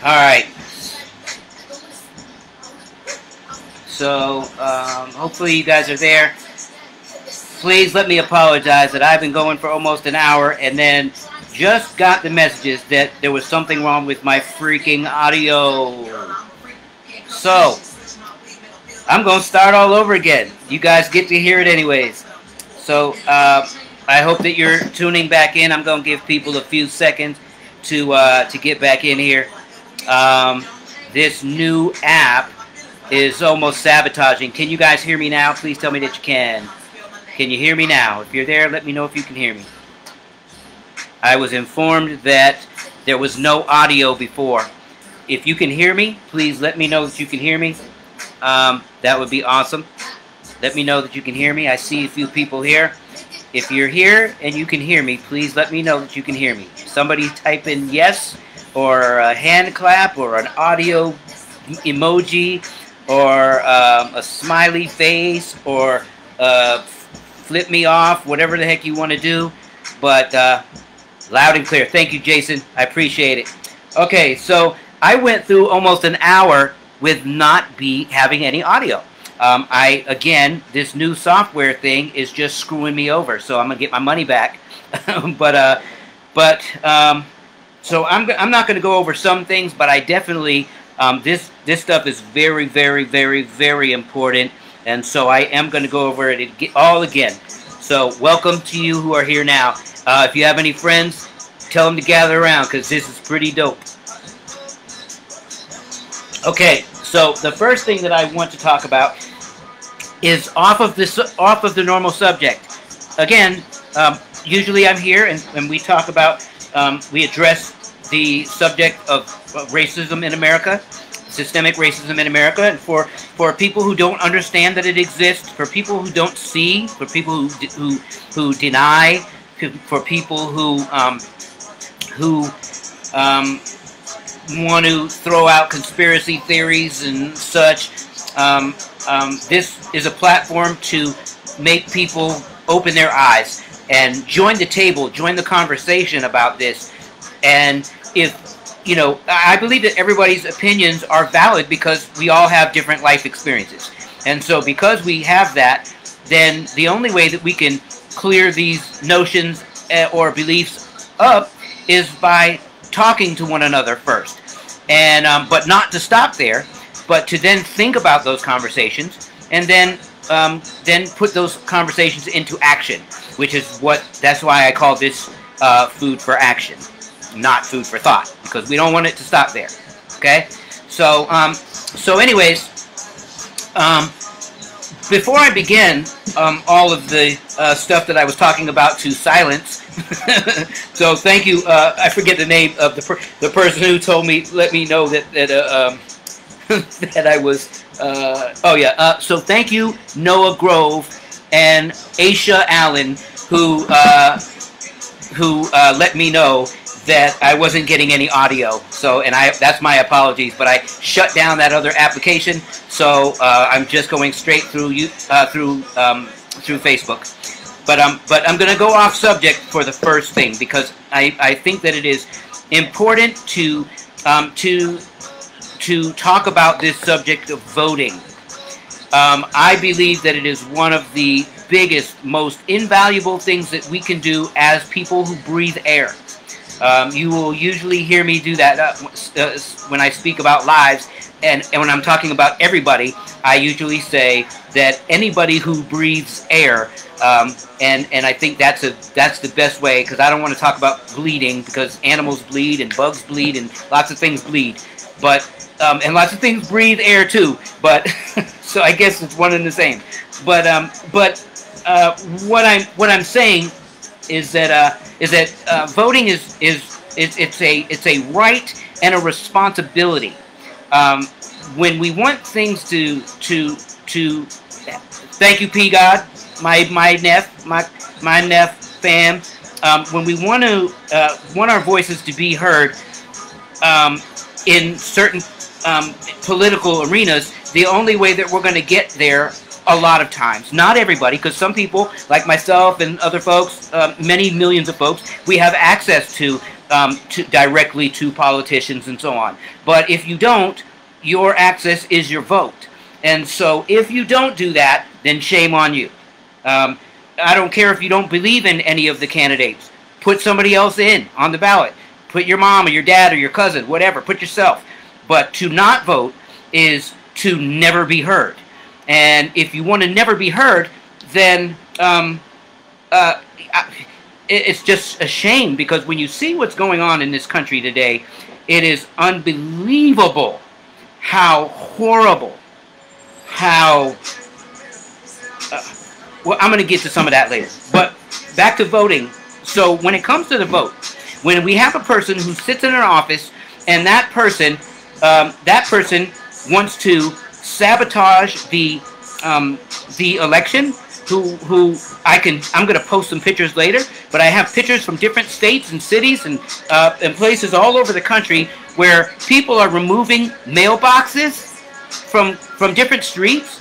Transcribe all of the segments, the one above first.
All right. So hopefully you guys are there. Please let me apologize that I've been going for almost an hour and then just got the messages that there was something wrong with my freaking audio. So I'm going to start all over again. You guys get to hear it anyways. So I hope that you're tuning back in. I'm going to give people a few seconds to get back in here. This new app is almost sabotaging. Can you guys hear me now? Please tell me that you can. Can you hear me now? If you're there, let me know if you can hear me. I was informed that there was no audio before. If you can hear me, please let me know that you can hear me. That would be awesome. Let me know that you can hear me. I see a few people here. If you're here and you can hear me, please let me know that you can hear me. Somebody type in yes, or a hand clap, or an audio emoji, or a smiley face, or flip me off, whatever the heck you want to do. But loud and clear. Thank you, Jason. I appreciate it. Okay, so I went through almost an hour with not having any audio. Again, this new software thing is just screwing me over, so I'm gonna get my money back. So I'm not gonna go over some things, but I definitely this stuff is very, very, very, very important, and so I am gonna go over it all again. So welcome to you who are here now. If you have any friends, tell them to gather around because this is pretty dope. Okay, so the first thing that I want to talk about is off of the normal subject. Again, usually I'm here and we talk about, we address the subject of racism in America, systemic racism in America, and for people who don't understand that it exists, for people who don't see, for people who deny, for people who want to throw out conspiracy theories and such. This is a platform to make people open their eyes and join the table, join the conversation about this. And I believe that everybody's opinions are valid because we all have different life experiences. And so because we have that, then the only way that we can clear these notions or beliefs up is by talking to one another first. And but not to stop there, but to then think about those conversations and then put those conversations into action, that's why I call this food for action, not food for thought, because we don't want it to stop there. Okay, so anyways, before I begin all of the stuff that I was talking about to silence, so thank you. I forget the name of the person who told me, let me know that that I was. So thank you, Noah Grove and Aisha Allen, who let me know that I wasn't getting any audio. So, and that's my apologies, but I shut down that other application, so I'm just going straight through through Facebook. But I'm going to go off subject for the first thing because I think that it is important to talk about this subject of voting. I believe that it is one of the biggest, most invaluable things that we can do as people who breathe air. You will usually hear me do that when I speak about lives, and when I'm talking about everybody, I usually say that anybody who breathes air, and I think that's the best way, because I don't want to talk about bleeding, because animals bleed and bugs bleed and lots of things bleed, but and lots of things breathe air too, but so I guess it's one and the same. But what I'm saying is that voting is a right and a responsibility. When we want things to thank you, P God, my Neff fam. When we want our voices to be heard in certain political arenas, the only way that we're going to get there, a lot of times, not everybody, because some people like myself and other folks, many millions of folks, we have access to directly to politicians and so on. But if you don't, your access is your vote. And so if you don't do that, then shame on you. I don't care if you don't believe in any of the candidates. Put somebody else in on the ballot. Put your mom or your dad or your cousin, whatever. Put yourself. But to not vote is to never be heard. And if you want to never be heard, then it's just a shame, because when you see what's going on in this country today, it is unbelievable how horrible, how... well, I'm going to get to some of that later. But back to voting. So when it comes to the vote, when we have a person who sits in an office and that person wants to sabotage the election, I'm going to post some pictures later, but I have pictures from different states and cities and places all over the country where people are removing mailboxes from different streets.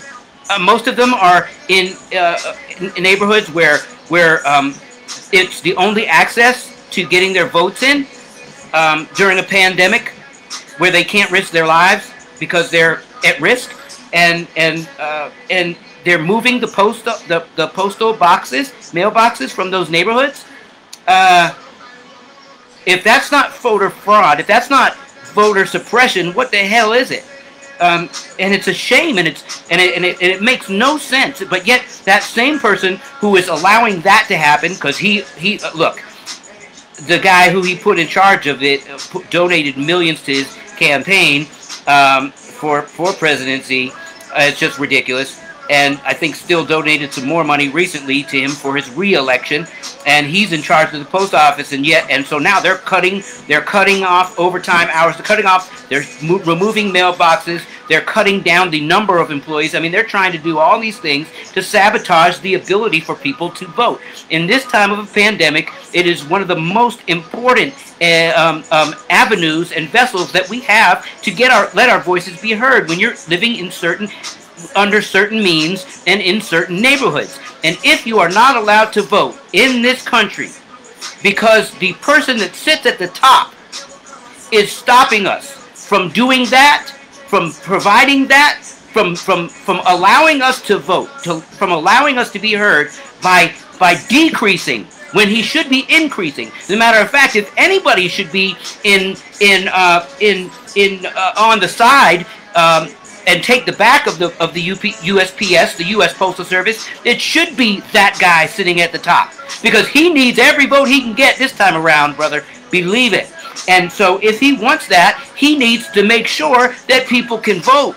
Most of them are in neighborhoods where it's the only access to getting their votes in during a pandemic, where they can't risk their lives because they're at risk, and they're moving the postal boxes, mailboxes from those neighborhoods. If that's not voter fraud, if that's not voter suppression, what the hell is it? And it's a shame, and it makes no sense. But yet that same person who is allowing that to happen, because he look, the guy who he put in charge of it donated millions to his campaign for presidency. It's just ridiculous. And I think still donated some more money recently to him for his re-election, and he's in charge of the post office, and so now they're cutting off overtime hours, they're removing mailboxes, they're cutting down the number of employees. I mean, they're trying to do all these things to sabotage the ability for people to vote. In this time of a pandemic, it is one of the most important avenues and vessels that we have to let our voices be heard when you're living in under certain means and in certain neighborhoods. And if you are not allowed to vote in this country because the person that sits at the top is stopping us from doing that, from providing that, from allowing us to vote, from allowing us to be heard by decreasing when he should be increasing. As a matter of fact, if anybody should be on the side and take the back of the USPS, the U.S. Postal Service, it should be that guy sitting at the top, because he needs every vote he can get this time around, brother. Believe it. And so if he wants that, he needs to make sure that people can vote.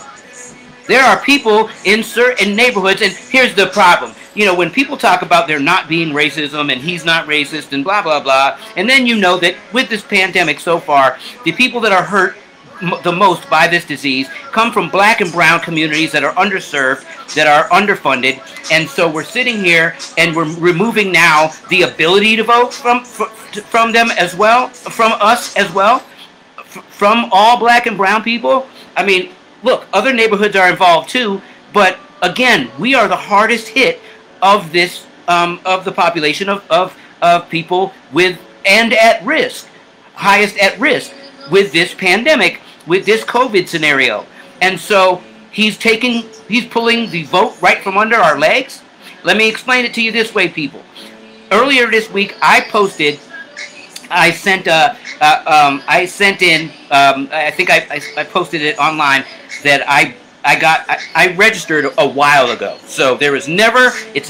There are people in certain neighborhoods, and here's the problem. You know, when people talk about there not being racism and he's not racist and blah, blah, blah, and then you know that with this pandemic so far, the people that are hurt the most by this disease come from black and brown communities that are underserved, that are underfunded, and so we're sitting here and we're removing now the ability to vote from them as well, from us as well, from all black and brown people. I mean, look, other neighborhoods are involved too, but again, we are the hardest hit of this of the population of people with and at risk, highest at risk with this pandemic, with this COVID scenario. And so he's pulling the vote right from under our legs. Let me explain it to you this way, people. Earlier this week, I posted, I posted it online that I registered a while ago. So it's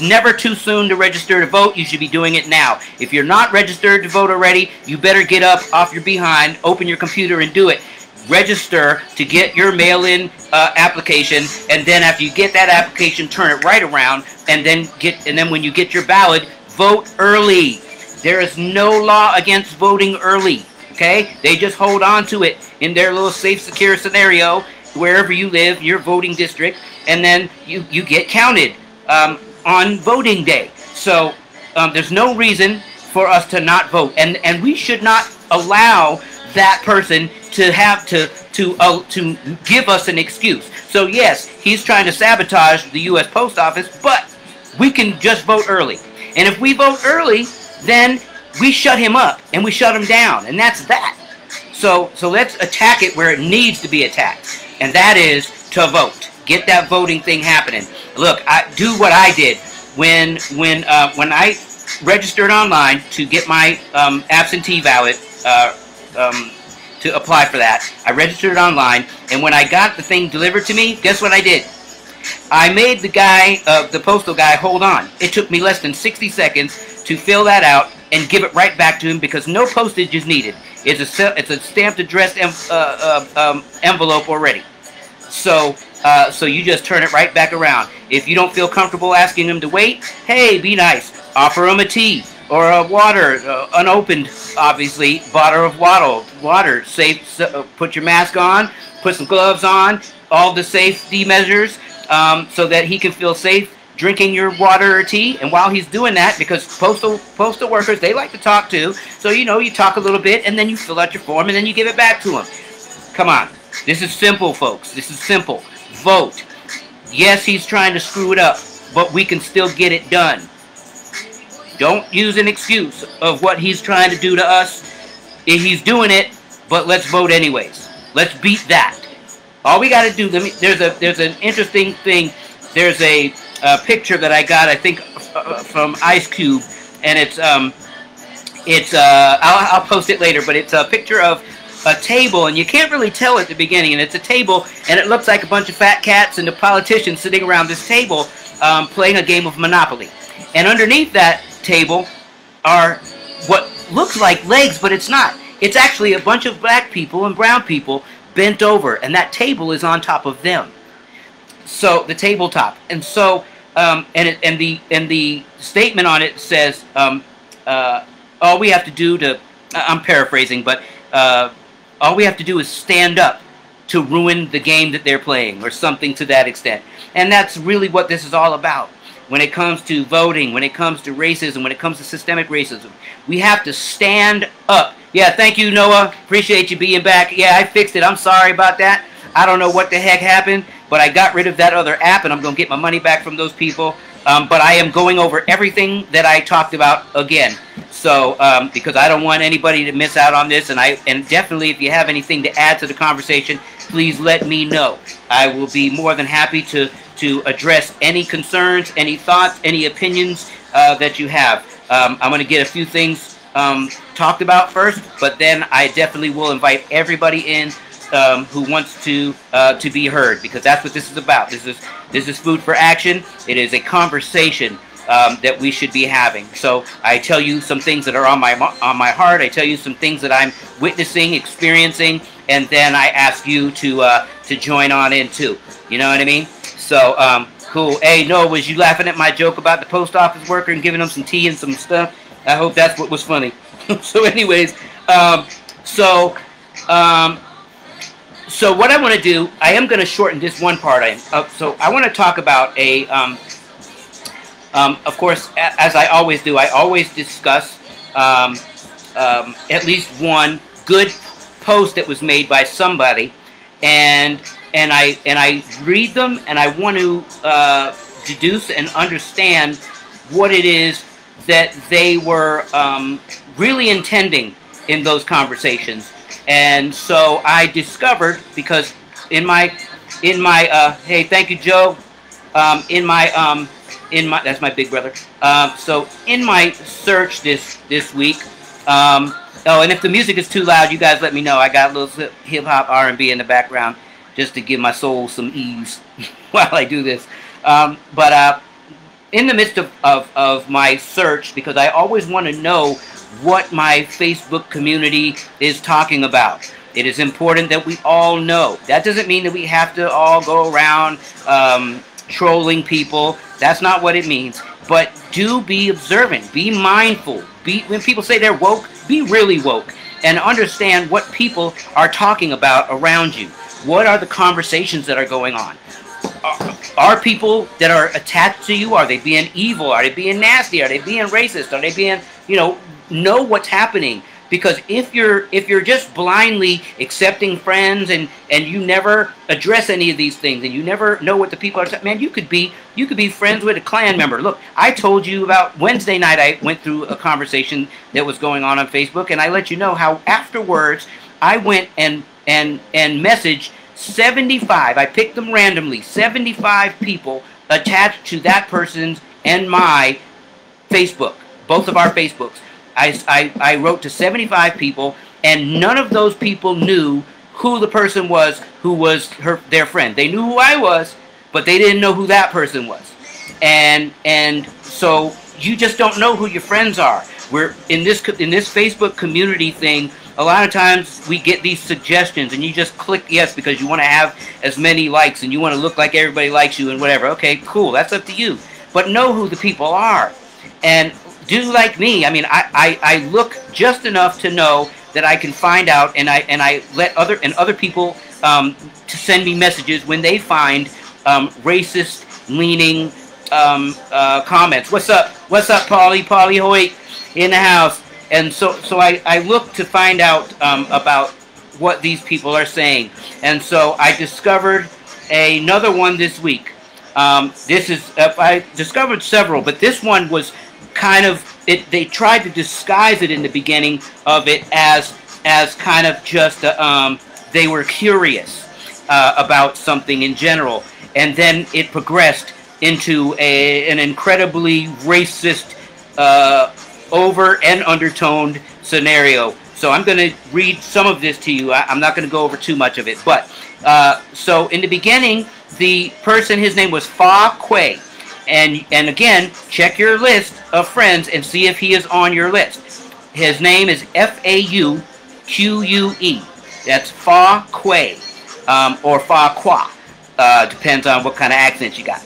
never too soon to register to vote. You should be doing it now. If you're not registered to vote already, you better get up off your behind, open your computer and do it. Register to get your mail-in application, and then after you get that application, turn it right around, and then when you get your ballot, vote early. There is no law against voting early. Okay? They just hold on to it in their little safe, secure scenario wherever you live, your voting district, and then you get counted on voting day. So there's no reason for us to not vote, and we should not allow that person to have to give us an excuse. So yes, he's trying to sabotage the U.S. Post Office, but we can just vote early. And if we vote early, then we shut him up and we shut him down, and that's that. So let's attack it where it needs to be attacked, and that is to vote. Get that voting thing happening. Look, I do what I did when I registered online to get my absentee ballot to apply for that. I registered online, and when I got the thing delivered to me, guess what I did? I made the guy, the postal guy, hold on. It took me less than 60 seconds to fill that out and give it right back to him because no postage is needed. It's a stamped, addressed envelope already. So you just turn it right back around. If you don't feel comfortable asking him to wait, hey, be nice. Offer him a tea or a water, unopened, obviously, bottle of water. Safe. Put your mask on. Put some gloves on. All the safety measures so that he can feel safe drinking your water or tea. And while he's doing that, because postal workers, they like to talk too. So you talk a little bit, and then you fill out your form, and then you give it back to him. Come on. This is simple, folks. This is simple. Vote. Yes, he's trying to screw it up, but we can still get it done. Don't use an excuse of what he's trying to do to us. He's doing it, but let's vote anyways. Let's beat that. All we got to do. There's an interesting thing. There's a picture that I got, I think, from Ice Cube, and I'll post it later, but it's a picture of a table, and you can't really tell at the beginning, and it's a table, and it looks like a bunch of fat cats and the politicians sitting around this table playing a game of Monopoly. And underneath that table are what looks like legs, but it's not. It's actually a bunch of black people and brown people bent over, and that table is on top of them. So the tabletop, and so and the statement on it says, all we have to do to, I'm paraphrasing, but all we have to do is stand up to ruin the game that they're playing, or something to that extent. And that's really what this is all about. When it comes to voting, when it comes to racism, when it comes to systemic racism, we have to stand up. Yeah, thank you, Noah. Appreciate you being back. Yeah, I fixed it. I'm sorry about that. I don't know what the heck happened, but I got rid of that other app, and I'm going to get my money back from those people. But I am going over everything that I talked about again. So, because I don't want anybody to miss out on this, and definitely if you have anything to add to the conversation, please let me know. I will be more than happy to address any concerns, any thoughts, any opinions that you have. I'm going to get a few things talked about first, but then I definitely will invite everybody in who wants to be heard, because that's what this is about. This is food for action. It is a conversation that we should be having. So I tell you some things that are on my heart. I tell you some things that I'm witnessing, experiencing, and then I ask you to join on in too. You know what I mean? So cool. Hey, Noah, was you laughing at my joke about the post office worker and giving him some tea and some stuff? I hope that's what was funny. So anyways, so what I want to do, I am going to shorten this one part. So I want to talk about of course, as I always do, I always discuss at least one good post that was made by somebody, and I read them, and I want to deduce and understand what it is that they were really intending in those conversations. And so I discovered, because in my hey, thank you, Joe. In my that's my big brother. So in my search this week, oh, and if the music is too loud, you guys let me know. I got a little hip hop R&B in the background just to give my soul some ease while I do this. But in the midst of my search, because I always want to know what my Facebook community is talking about. It is important that we all know. That doesn't mean that we have to all go around trolling people. That's not what it means. But do be observant. Be mindful. When people say they're woke, be really woke. And understand what people are talking about around you. What are the conversations that are going on? Are people that are attached to you, are they being evil? Are they being nasty? Are they being racist? Are they being, know what's happening. Because if you're just blindly accepting friends and you never address any of these things and you never know what the people are saying, man, you could be friends with a Klan member. Look, I told you about Wednesday night. I went through a conversation that was going on Facebook, and I let you know how afterwards I went and messaged 75. I picked them randomly. 75 people attached to that person's and my Facebook, both of our Facebooks. I wrote to 75 people, and none of those people knew who the person was who was their friend. They knew who I was, but they didn't know who that person was. And so you just don't know who your friends are. We're in this Facebook community thing. A lot of times we get these suggestions, and you just click yes because you want to have as many likes and you want to look like everybody likes you and whatever. Okay, cool. That's up to you. But know who the people are, and do like me. I mean, I look just enough to know that I can find out, and I let other people to send me messages when they find racist leaning comments. What's up, Paulie Hoyt in the house? And so I look to find out about what these people are saying, and so I discovered another one this week. I discovered several, but this one was kind of it. They tried to disguise it in the beginning of it as kind of just they were curious about something in general, and then it progressed into an incredibly racist, over and undertoned scenario. So I'm going to read some of this to you. I'm not going to go over too much of it, but so in the beginning, the person, his name was Fa Quay. And again, check your list of friends and see if he is on your list. His name is Fauque. That's Fa Quay, or Fa Qua. Depends on what kind of accent you got.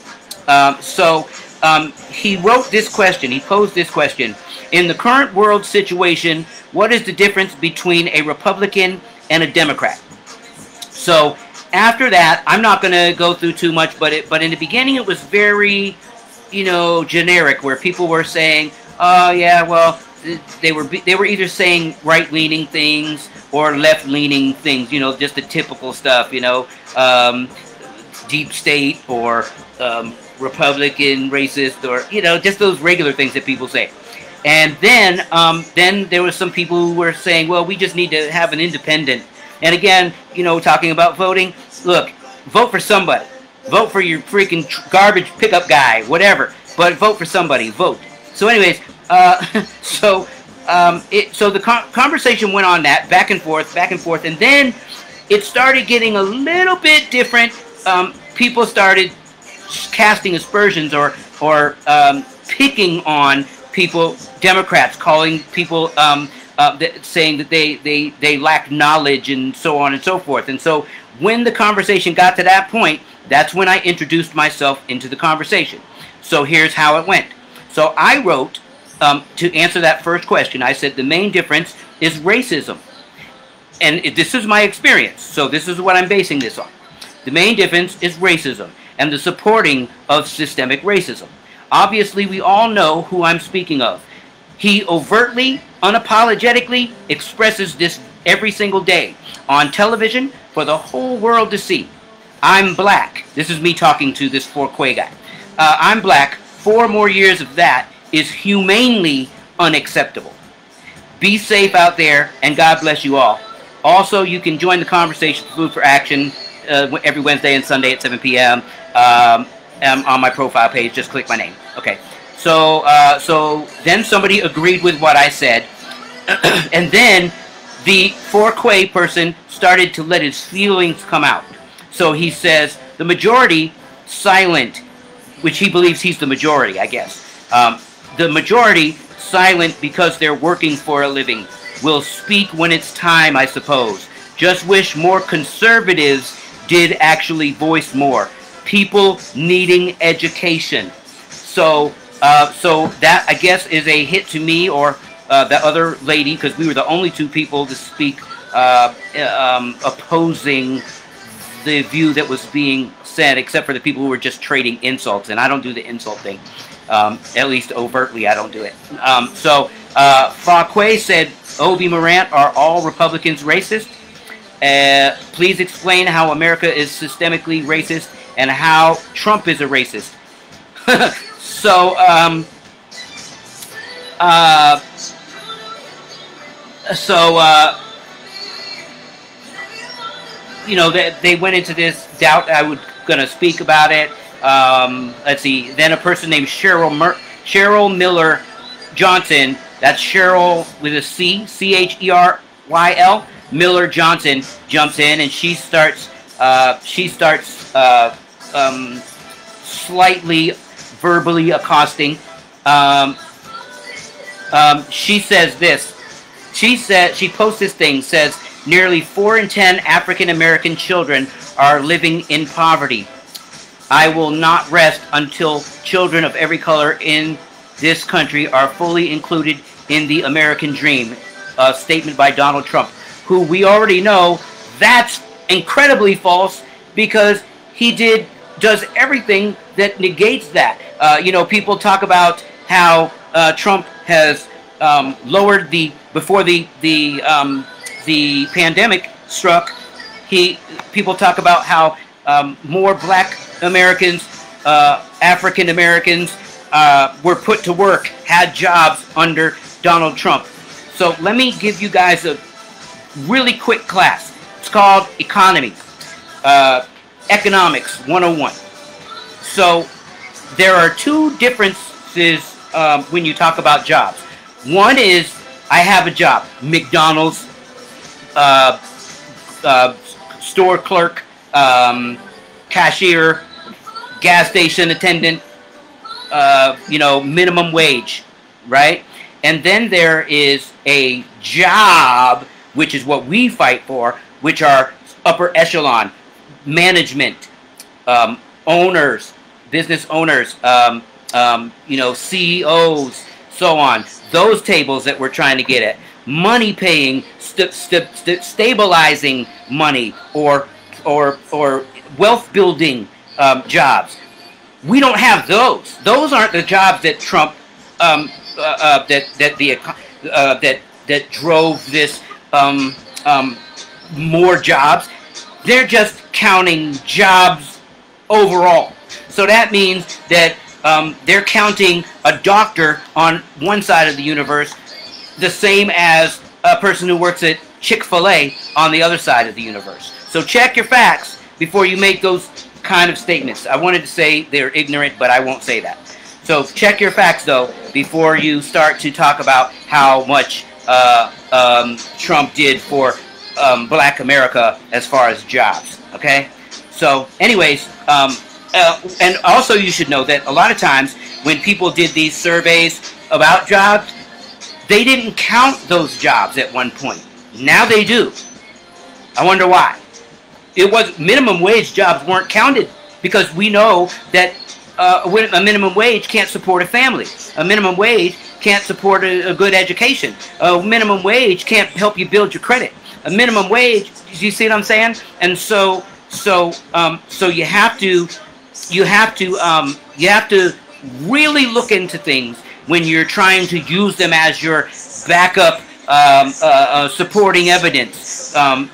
He wrote this question. He posed this question. In the current world situation, what is the difference between a Republican and a Democrat? So after that, I'm not going to go through too much, but in the beginning it was very, generic, where people were saying, oh yeah, well, they were either saying right-leaning things or left-leaning things, just the typical stuff, deep state or Republican, racist, or just those regular things that people say. And then there was some people who were saying, well, we just need to have an independent. And again, talking about voting, look, vote for somebody. Vote for your freaking garbage pickup guy, whatever. But vote for somebody. Vote. So anyways, so the conversation went on that, back and forth, and then it started getting a little bit different. People started casting aspersions or picking on people, Democrats, calling people, saying that they lack knowledge and so on and so forth. And so when the conversation got to that point, that's when I introduced myself into the conversation. So here's how it went. So I wrote, to answer that first question, I said the main difference is racism. And this is my experience, so this is what I'm basing this on. The main difference is racism and the supporting of systemic racism. Obviously, we all know who I'm speaking of. He overtly, unapologetically expresses this every single day on television for the whole world to see. I'm black. This is me talking to this Fauque guy. I'm black. 4 more years of that is humanely unacceptable. Be safe out there, and God bless you all. Also, you can join the conversation, Food for Action, every Wednesday and Sunday at 7 p.m. On my profile page. Just click my name. Okay. So then somebody agreed with what I said, and then the Fauque person started to let his feelings come out. So he says the majority silent, which he believes he's the majority, I guess. The majority silent because they're working for a living. Will speak when it's time, I suppose. Just wish more conservatives did actually voice more. People needing education. So that, I guess, is a hit to me or the other lady, because we were the only 2 people to speak opposing the view that was being said, except for the people who were just trading insults. And I don't do the insult thing. At least overtly, I don't do it. So Fauquet said Obi Morant are all Republicans racist. Please explain how America is systemically racist and how Trump is a racist. So, you know, they went into this doubt I was going to speak about it. Let's see. Then a person named Cheryl Miller Johnson. That's Cheryl with a C, Cheryl Miller Johnson jumps in, and she starts slightly verbally accosting. She says this. She posts this thing, says nearly 4 in 10 African American children are living in poverty. I will not rest until children of every color in this country are fully included in the American dream. A statement by Donald Trump, who we already know that's incredibly false, because he does everything that negates that. You know, people talk about how Trump has lowered before the pandemic struck. People talk about how more Black Americans, African Americans were put to work, had jobs under Donald Trump. So let me give you guys a really quick class. It's called Economics 101. So there are two differences when you talk about jobs. One is, I have a job, McDonald's, store clerk, cashier, gas station attendant, you know, minimum wage, right? And then there is a job, which is what we fight for, which are upper echelon, management, owners, business owners, you know, CEOs, so on. Those tables that we're trying to get at. Money paying, stabilizing money, or wealth building jobs. We don't have those. Those aren't the jobs that Trump that drove this more jobs. They're just counting jobs overall. So that means that they're counting a doctor on one side of the universe the same as a person who works at Chick-fil-A on the other side of the universe. So check your facts before you make those kind of statements. I wanted to say they're ignorant, but I won't say that. So check your facts, though, before you start to talk about how much Trump did for Black America as far as jobs. Okay? So, anyways, and also you should know that a lot of times when people did these surveys about jobs, they didn't count those jobs at one point. Now they do. I wonder why. It was minimum wage jobs weren't counted, because we know that a minimum wage can't support a family. A minimum wage can't support a good education. A minimum wage can't help you build your credit. A minimum wage, you see what I'm saying? And so you have to really look into things when you're trying to use them as your backup supporting evidence.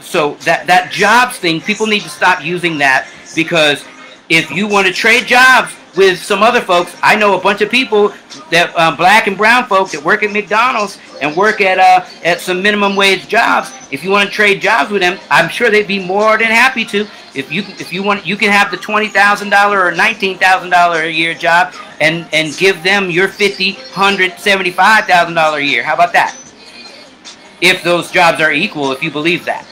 So that jobs thing, people need to stop using that, because if you want to trade jobs with some other folks, I know a bunch of people that Black and brown folks that work at McDonald's and work at some minimum wage jobs. If you want to trade jobs with them, I'm sure they'd be more than happy to. If you want, you can have the $20,000 or $19,000 a year job and give them your $50,000, $100,000, $75,000 a year. How about that? If those jobs are equal, if you believe that.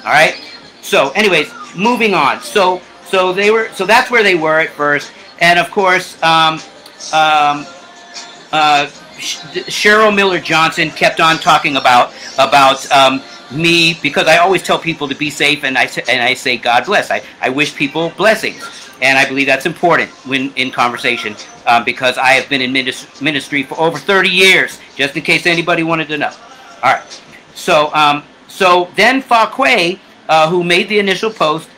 All right. So, anyways, moving on. So that's where they were at first, and of course, Cheryl Miller Johnson kept on talking about me, because I always tell people to be safe, and I say God bless. I wish people blessings, and I believe that's important when in conversation, because I have been in ministry for over 30 years. Just in case anybody wanted to know. All right. So then Fauquet, who made the initial post,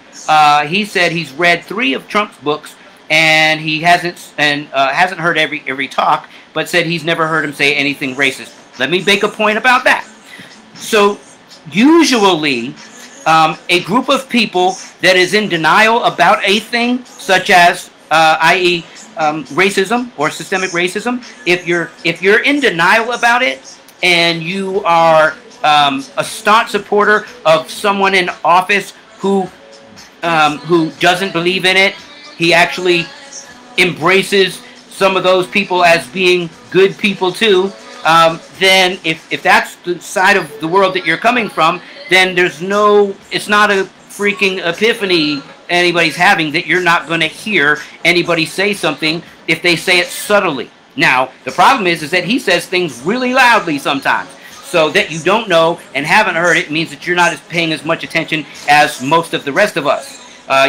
he said he's read 3 of Trump's books, and he hasn't heard every talk, but said he's never heard him say anything racist. Let me make a point about that. So usually a group of people that is in denial about a thing, such as i.e. Racism or systemic racism, if you're in denial about it and you are a staunch supporter of someone in office who doesn't believe in it, he actually embraces some of those people as being good people too, then if that's the side of the world that you're coming from, then it's not a freaking epiphany anybody's having that you're not going to hear anybody say something if they say it subtly. Now, the problem is that he says things really loudly sometimes. So that you don't know and haven't heard it means that you're not paying as much attention as most of the rest of us.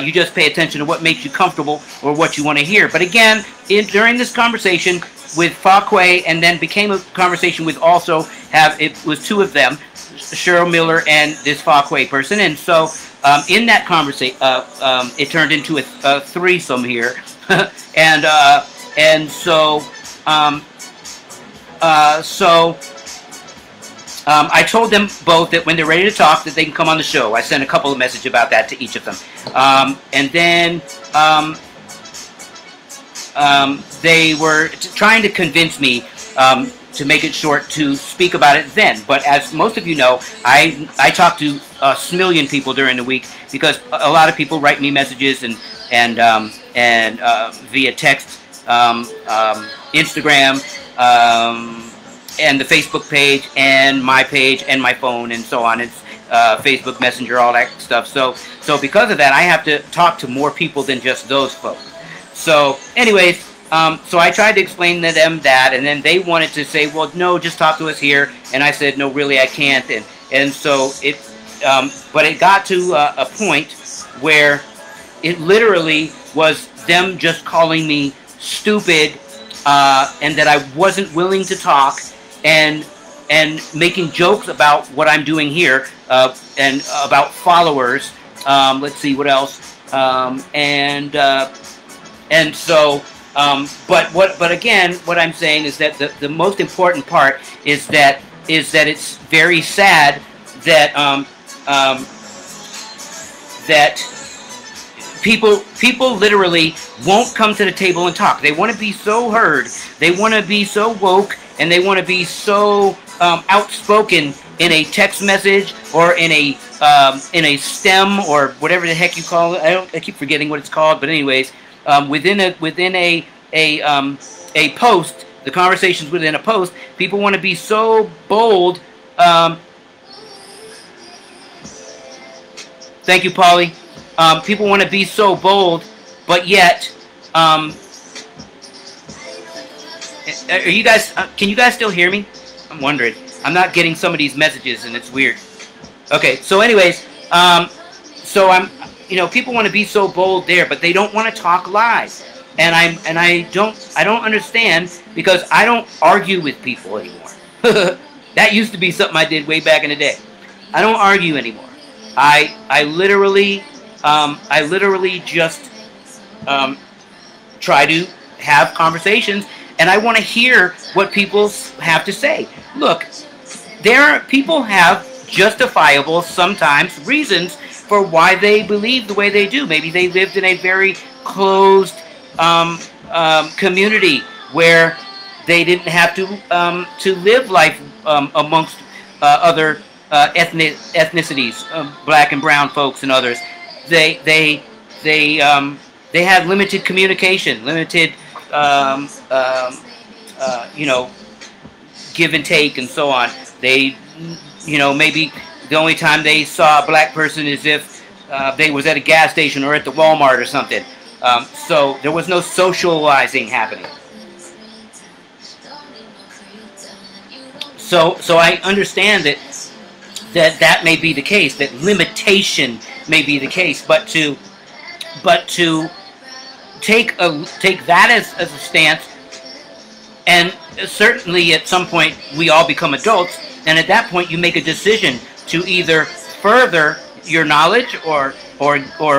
You just pay attention to what makes you comfortable or what you want to hear. But again, during this conversation with Fakwe, and then became a conversation with also it was two of them, Cheryl Miller and this Fakwe person. And so in that conversation, it turned into a threesome here. and so I told them both that when they're ready to talk, that they can come on the show. I sent a couple of messages about that to each of them. And then they were trying to convince me, to make it short, to speak about it then. But as most of you know, I talk to a million people during the week because a lot of people write me messages and via text, Instagram, and the Facebook page, and my page, and my phone, and so on. It's Facebook Messenger, all that stuff. So because of that, I have to talk to more people than just those folks. So anyways, so I tried to explain to them that, and then they wanted to say, well, no, just talk to us here. And I said, no, really, I can't. And so but it got to a point where it literally was them just calling me stupid, and that I wasn't willing to talk, and making jokes about what I'm doing here, and about followers. Let's see what else. But again, what I'm saying is that the most important part is that it's very sad that that people literally won't come to the table and talk. They want to be so heard. They want to be so woke, and they want to be so outspoken in a text message or in a stem or whatever the heck you call it. I keep forgetting what it's called, but anyways, within a post, the conversations within a post, people want to be so bold. Thank you, Polly. People want to be so bold, but yet, are you guys? Can you guys still hear me? I'm wondering. I'm not getting some of these messages, and it's weird. Okay, so anyways, people want to be so bold there, but they don't want to talk live, and I don't understand, because I don't argue with people anymore. That used to be something I did way back in the day. I don't argue anymore. I literally just try to have conversations, and I want to hear what people have to say. Look, people have justifiable, sometimes, reasons for why they believe the way they do. Maybe they lived in a very closed community where they didn't have to live life amongst other ethnicities, black and brown folks and others. They had limited communication, limited give and take, and so on. They, maybe the only time they saw a black person is if they was at a gas station or at the Walmart or something. So there was no socializing happening. So I understand that may be the case, that limitation may be the case, but to take that as a stance, and certainly at some point we all become adults, and at that point you make a decision to either further your knowledge or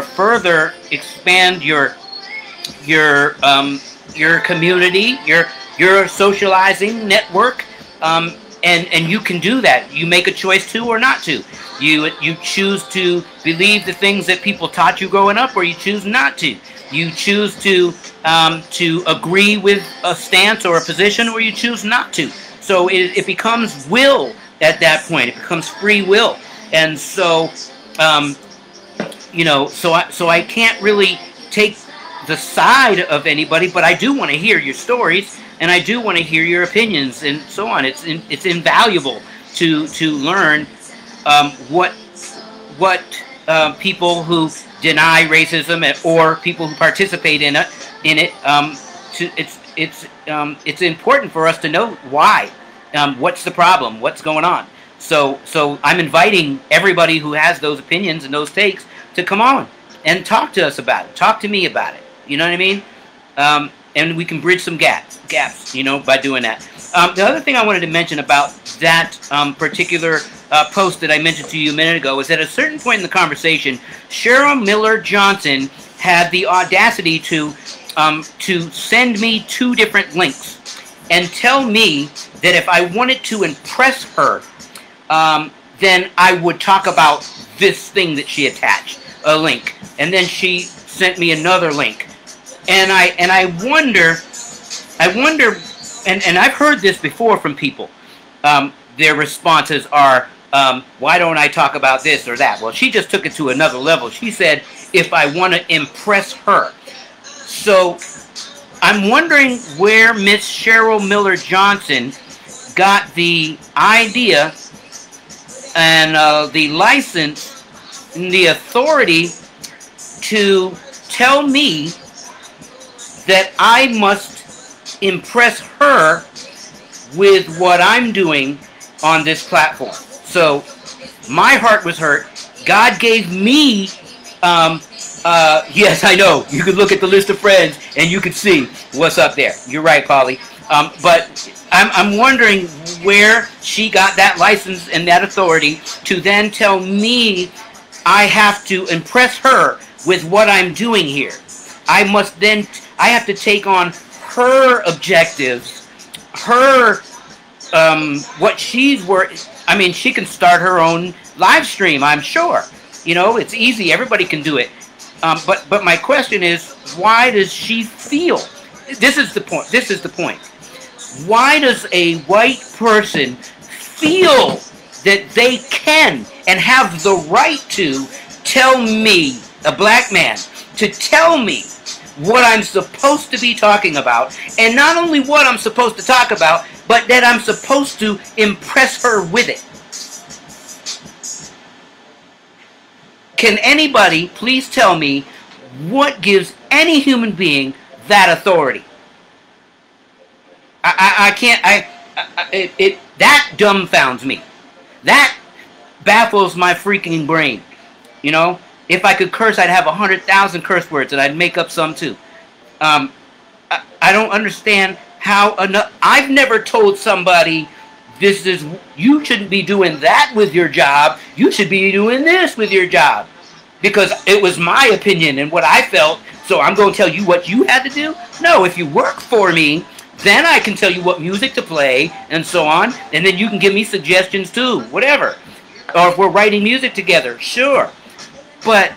further expand your community, your socializing network, and you can do that. You make a choice to or not to. You choose to believe the things that people taught you growing up, or you choose not to. You choose to agree with a stance or a position, or you choose not to. So it becomes will at that point. It becomes free will, and so so I can't really take the side of anybody, but I do want to hear your stories, and I do want to hear your opinions, and so on. It's invaluable to learn what people who deny racism or people who participate in it. It's important for us to know why. What's the problem? What's going on? So I'm inviting everybody who has those opinions and those takes to come on and talk to us about it. Talk to me about it. You know what I mean? And we can bridge some gaps, by doing that. The other thing I wanted to mention about that particular post that I mentioned to you a minute ago is that at a certain point in the conversation, Cheryl Miller Johnson had the audacity to send me 2 different links and tell me that if I wanted to impress her, then I would talk about this thing that she attached, a link. And then she sent me another link. And I wonder, and I've heard this before from people. Their responses are, why don't I talk about this or that? Well, she just took it to another level. She said, if I want to impress her. So I'm wondering where Miss Cheryl Miller Johnson got the idea and the license and the authority to tell me that I must impress her with what I'm doing on this platform. So my heart was hurt. God gave me, yes, I know. You could look at the list of friends and you could see what's up there. You're right, Polly. But I'm wondering where she got that license and that authority to then tell me I have to impress her with what I'm doing here. I have to take on her objectives, her, what she's worth. I mean, she can start her own live stream, I'm sure. It's easy. Everybody can do it. But my question is, why does she feel? This is the point. Why does a white person feel that they can and have the right to tell me, a black man, to tell me what I'm supposed to be talking about, and not only what I'm supposed to talk about, but that I'm supposed to impress her with it? Can anybody please tell me what gives any human being that authority? I can't. That dumbfounds me. That baffles my freaking brain. If I could curse, I'd have 100,000 curse words, and I'd make up some too. I don't understand how. I've never told somebody, you shouldn't be doing that with your job. You should be doing this with your job, because it was my opinion and what I felt. So I'm going to tell you what you had to do. No, if you work for me, then I can tell you what music to play and so on, and then you can give me suggestions too, whatever. Or if we're writing music together, sure. But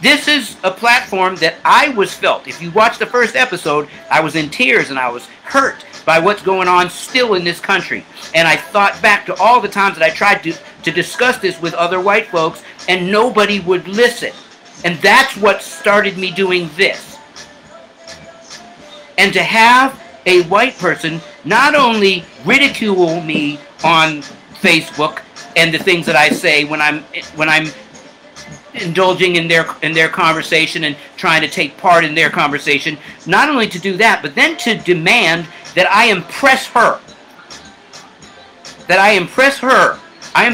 this is a platform that I was felt. If you watch the first episode, I was in tears and I was hurt by what's going on still in this country. And I thought back to all the times that I tried to discuss this with other white folks, and nobody would listen. And that's what started me doing this. And to have a white person not only ridicule me on Facebook and the things that I say when I'm indulging in their conversation and trying to take part in their conversation, not only to do that, but then to demand that I impress her. That I impress her. I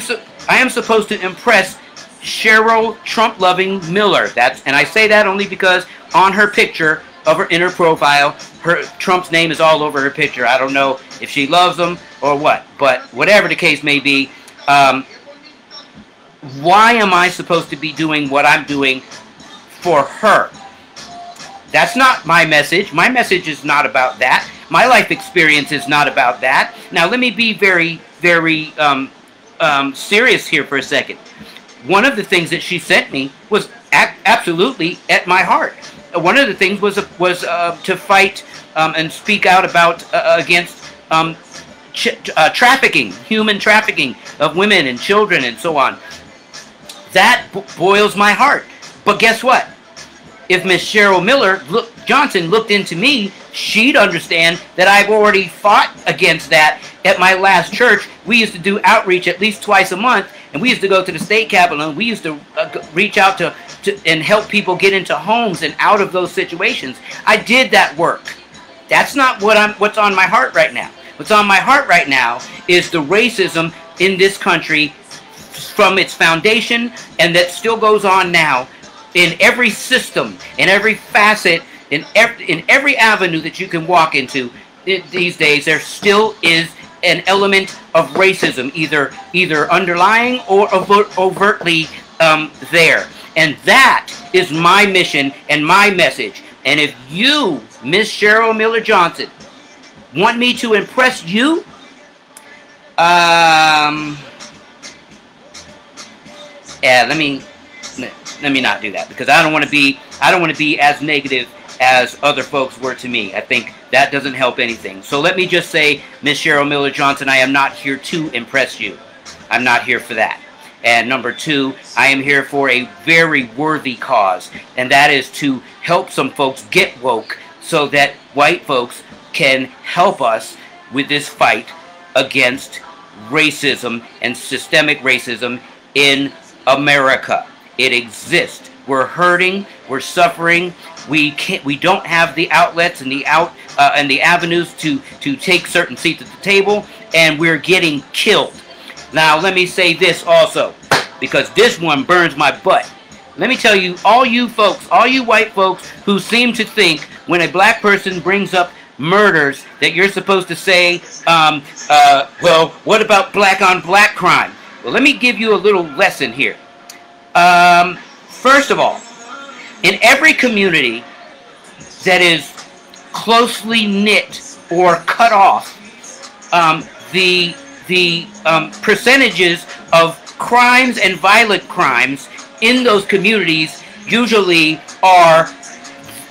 am supposed to impress Cheryl Trump-loving Miller. And I say that only because on her picture of her inner profile, Trump's name is all over her picture. I don't know if she loves him or what, but whatever the case may be, why am I supposed to be doing what I'm doing for her? That's not my message. My message is not about that. My life experience is not about that. Now, let me be very, very serious here for a second. One of the things that she sent me was absolutely at my heart. One of the things was to fight and speak out about against trafficking, human trafficking of women and children and so on. That boils my heart. But guess what? If Miss Cheryl Miller Johnson looked into me, she'd understand that I've already fought against that at my last church. We used to do outreach at least twice a month, and we used to go to the state capitol, and we used to reach out to and help people get into homes and out of those situations. I did that work. That's not what's on my heart right now. What's on my heart right now is the racism in this country from its foundation, and that still goes on now in every system, in every facet, in every avenue that you can walk into these days. There still is an element of racism, either underlying or overtly there. And that is my mission and my message. And if you, Miss Cheryl Miller Johnson, want me to impress you, yeah, let me not do that, because I don't want to be as negative as other folks were to me. I think that doesn't help anything. So let me just say, Miss Cheryl Miller Johnson, I am not here to impress you. I'm not here for that. And number two, I am here for a very worthy cause, and that is to help some folks get woke so that white folks can help us with this fight against racism and systemic racism in America. It exists. We're hurting. We're suffering. We don't have the outlets and the avenues to take certain seats at the table, and we're getting killed. Now, let me say this also, because this one burns my butt. Let me tell you, all you folks, all you white folks who seem to think when a black person brings up murders that you're supposed to say, well, what about black on black crime? Well, let me give you a little lesson here. First of all, in every community that is closely knit or cut off, the percentages of crimes and violent crimes in those communities usually are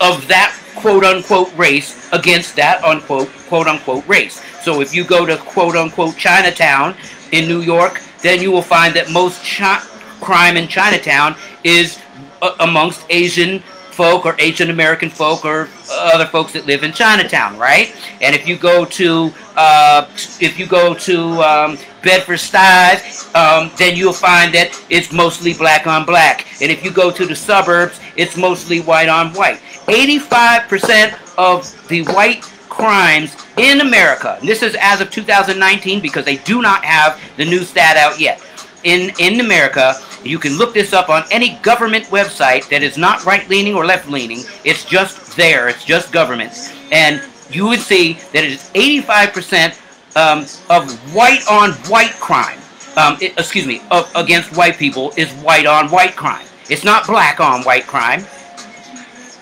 of that quote-unquote race against that quote-unquote race. So if you go to quote-unquote Chinatown in New York, then you will find that most crime in Chinatown is amongst Asian folk or Asian American folk or other folks that live in Chinatown, right? And if you go to Bedford-Stuyvesant, then you'll find that it's mostly black on black. And if you go to the suburbs, it's mostly white on white. 85% of the white crimes in America, and this is as of 2019 because they do not have the new stat out yet. In America, you can look this up on any government website that is not right-leaning or left-leaning. It's just there. It's just government. And you would see that it is 85% of white-on-white crime, against white people is white-on-white crime. It's not black-on-white crime.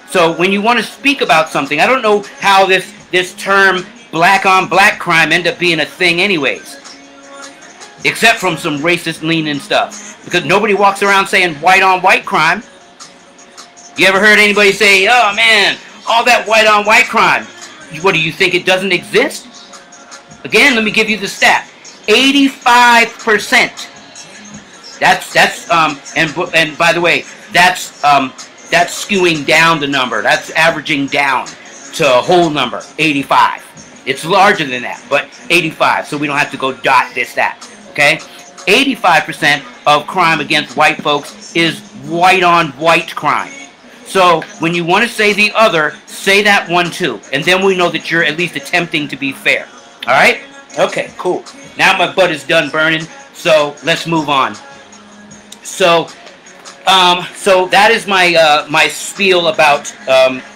So when you want to speak about something, I don't know how this term black-on-black crime ended up being a thing anyways. Except from some racist leaning stuff. Because nobody walks around saying white-on-white crime. You ever heard anybody say, oh man, all that white-on-white crime, what, do you think it doesn't exist? Again, let me give you the stat. 85%. And by the way, that's skewing down the number. That's averaging down to a whole number, 85. It's larger than that, but 85, so we don't have to go dot this, that. Okay? 85% of crime against white folks is white-on-white crime. So when you want to say the other, say that one too. And then we know that you're at least attempting to be fair. Alright? Okay, cool. Now my butt is done burning, so let's move on. So that is my spiel about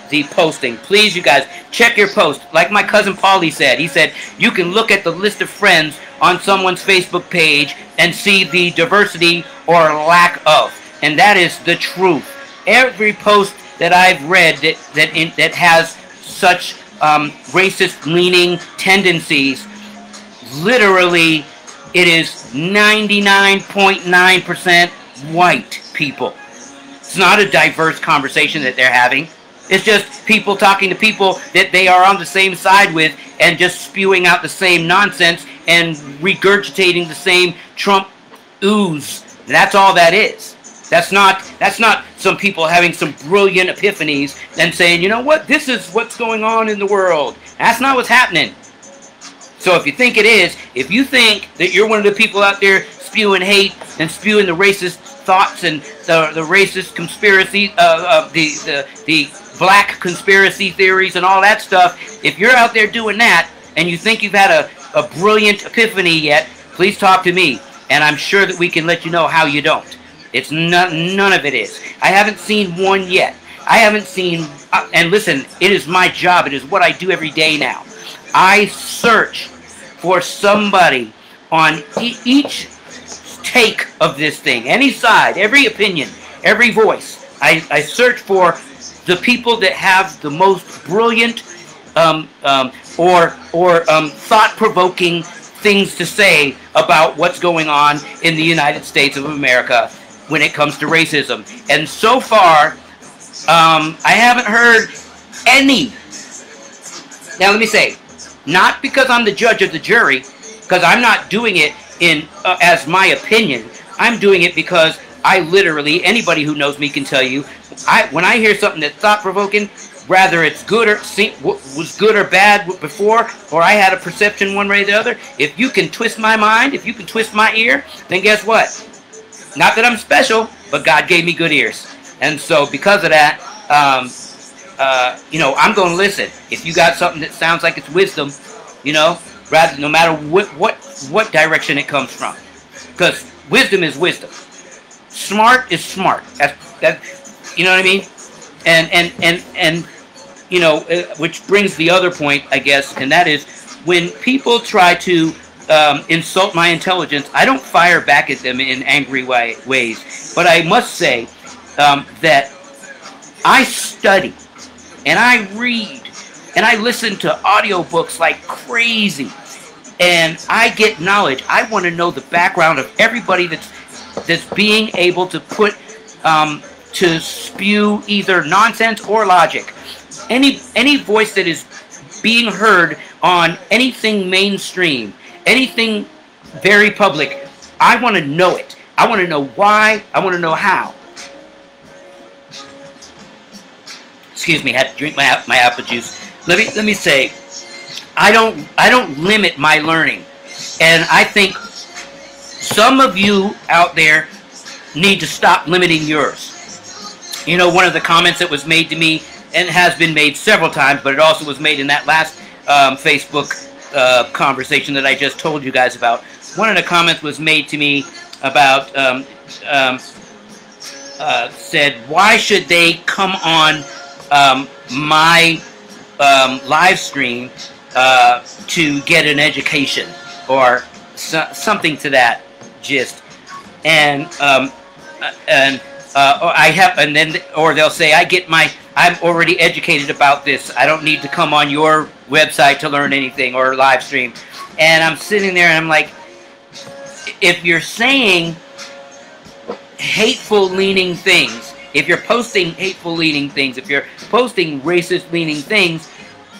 the posting. Please, you guys, check your post. Like my cousin Paulie said, he said, you can look at the list of friends on someone's Facebook page and see the diversity or lack of. And that is the truth. Every post that I've read that has such racist leaning tendencies literally It is 99.9% white people. It's not a diverse conversation that they're having. It's just people talking to people that they are on the same side with and just spewing out the same nonsense and regurgitating the same Trump ooze. That's all that is. That's not some people having some brilliant epiphanies and saying, you know what, this is what's going on in the world. That's not what's happening. So if you think it is, if you think that you're one of the people out there spewing hate and spewing the racist thoughts and the racist conspiracy, the black conspiracy theories and all that stuff, if you're out there doing that and you think you've had a brilliant epiphany yet, please talk to me, and I'm sure that we can let you know how you don't. It's none of it is. I haven't seen one yet. I haven't seen, and listen, it is my job. It is what I do every day now. I search for somebody on each take of this thing, any side, every opinion, every voice. I search for the people that have the most brilliant thought-provoking things to say about what's going on in the United States of America when it comes to racism. And so far, I haven't heard any. Now let me say, not because I'm the judge of the jury, because I'm not doing it in as my opinion. I'm doing it because I literally, anybody who knows me can tell you, when I hear something that's thought-provoking, whether it's good or was good or bad before, or I had a perception one way or the other, if you can twist my mind, if you can twist my ear, then guess what? Not that I'm special, but God gave me good ears. And so because of that, you know, I'm going to listen. If you got something that sounds like it's wisdom, you know, rather, no matter what direction it comes from. Because wisdom is wisdom. Smart is smart. That, you know what I mean? And you know, which brings the other point, I guess, and that is when people try to insult my intelligence, I don't fire back at them in angry ways. But I must say that I study and I read and I listen to audiobooks like crazy, and I get knowledge. I want to know the background of everybody that's being able to put to spew either nonsense or logic. Any voice that is being heard on anything mainstream, anything very public, I want to know it. I want to know why. I want to know how. Excuse me, I had to drink my apple juice. Let me say, I don't limit my learning, and I think some of you out there need to stop limiting yours. You know, one of the comments that was made to me, and has been made several times, but it also was made in that last Facebook conversation that I just told you guys about. One of the comments was made to me about, said, why should they come on my live stream to get an education, or something to that gist. And or they'll say, I'm already educated about this. I don't need to come on your website to learn anything or live stream. And I'm sitting there and I'm like, if you're saying hateful leaning things, if you're posting hateful leaning things, if you're posting racist leaning things,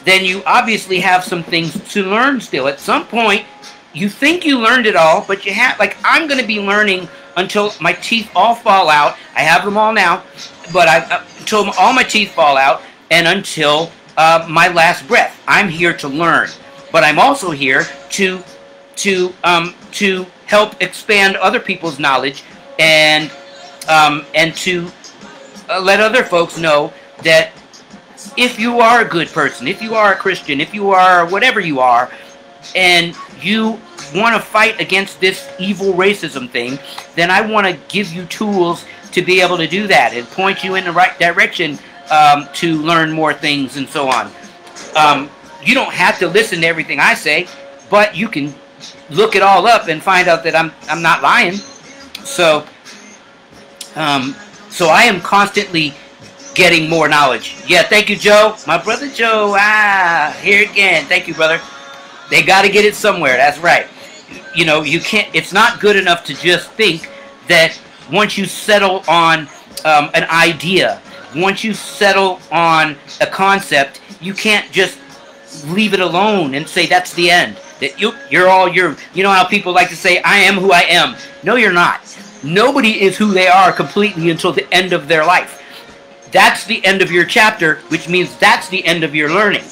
then you obviously have some things to learn still. At some point, you think you learned it all, but you have, like, I'm going to be learning until my teeth all fall out. I have them all now, but until all my teeth fall out, and until my last breath. I'm here to learn, but I'm also here to help expand other people's knowledge, and to let other folks know that if you are a good person, if you are a Christian, if you are whatever you are, and you want to fight against this evil racism thing, then I want to give you tools to be able to do that and point you in the right direction to learn more things and so on. You don't have to listen to everything I say, but you can look it all up and find out that I'm not lying. So I am constantly getting more knowledge. Yeah, thank you, Joe. My brother Joe. Here again. Thank you, brother. They got to get it somewhere. That's right. You know, you can't. It's not good enough to just think that once you settle on an idea, once you settle on a concept, you can't just leave it alone and say that's the end. That you're all you're. You know how people like to say, "I am who I am." No, you're not. Nobody is who they are completely until the end of their life. That's the end of your chapter, which means that's the end of your learning.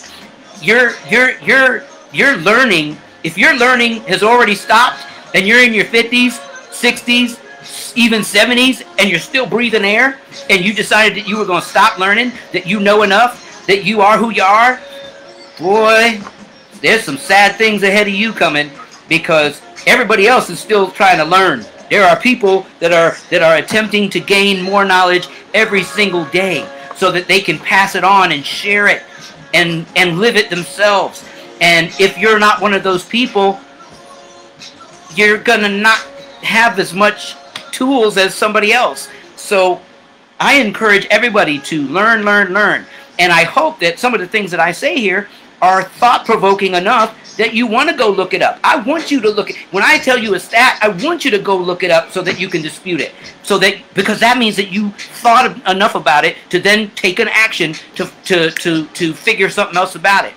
Your learning. If your learning has already stopped and you're in your 50s, 60s, even 70s, and you're still breathing air, and you decided that you were going to stop learning, that you know enough, that you are who you are, boy, there's some sad things ahead of you coming, because everybody else is still trying to learn. There are people that are attempting to gain more knowledge every single day so that they can pass it on and share it and live it themselves. And if you're not one of those people, you're going to not have as much tools as somebody else. So I encourage everybody to learn, learn, learn. And I hope that some of the things that I say here are thought-provoking enough that you want to go look it up. I want you to look at, when I tell you a stat, I want you to go look it up so that you can dispute it. So that, because that means that you thought enough about it to then take an action to figure something else about it.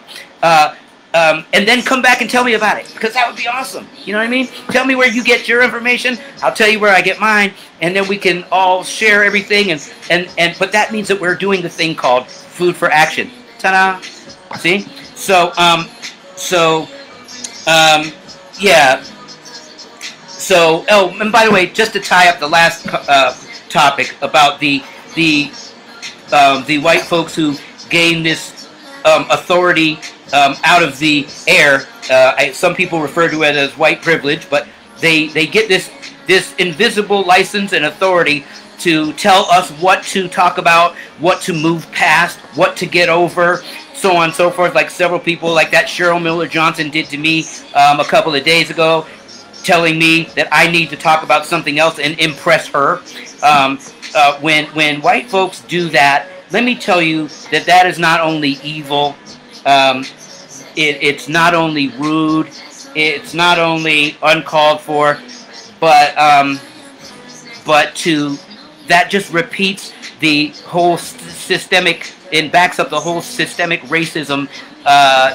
And then come back and tell me about it, because that would be awesome. You know what I mean? Tell me where you get your information. I'll tell you where I get mine, and then we can all share everything. But that means that we're doing the thing called food for action. Ta-da! See? So yeah. So, oh, and by the way, just to tie up the last topic about the white folks who gained this authority out of the air. Some people refer to it as white privilege, but they get this invisible license and authority to tell us what to talk about, what to move past, what to get over, so on and so forth. Like several people, like that Cheryl Miller Johnson did to me a couple of days ago, telling me that I need to talk about something else and impress her. When white folks do that, let me tell you that is not only evil. It's not only rude, it's not only uncalled for, but that just repeats the whole systemic, and backs up the whole systemic racism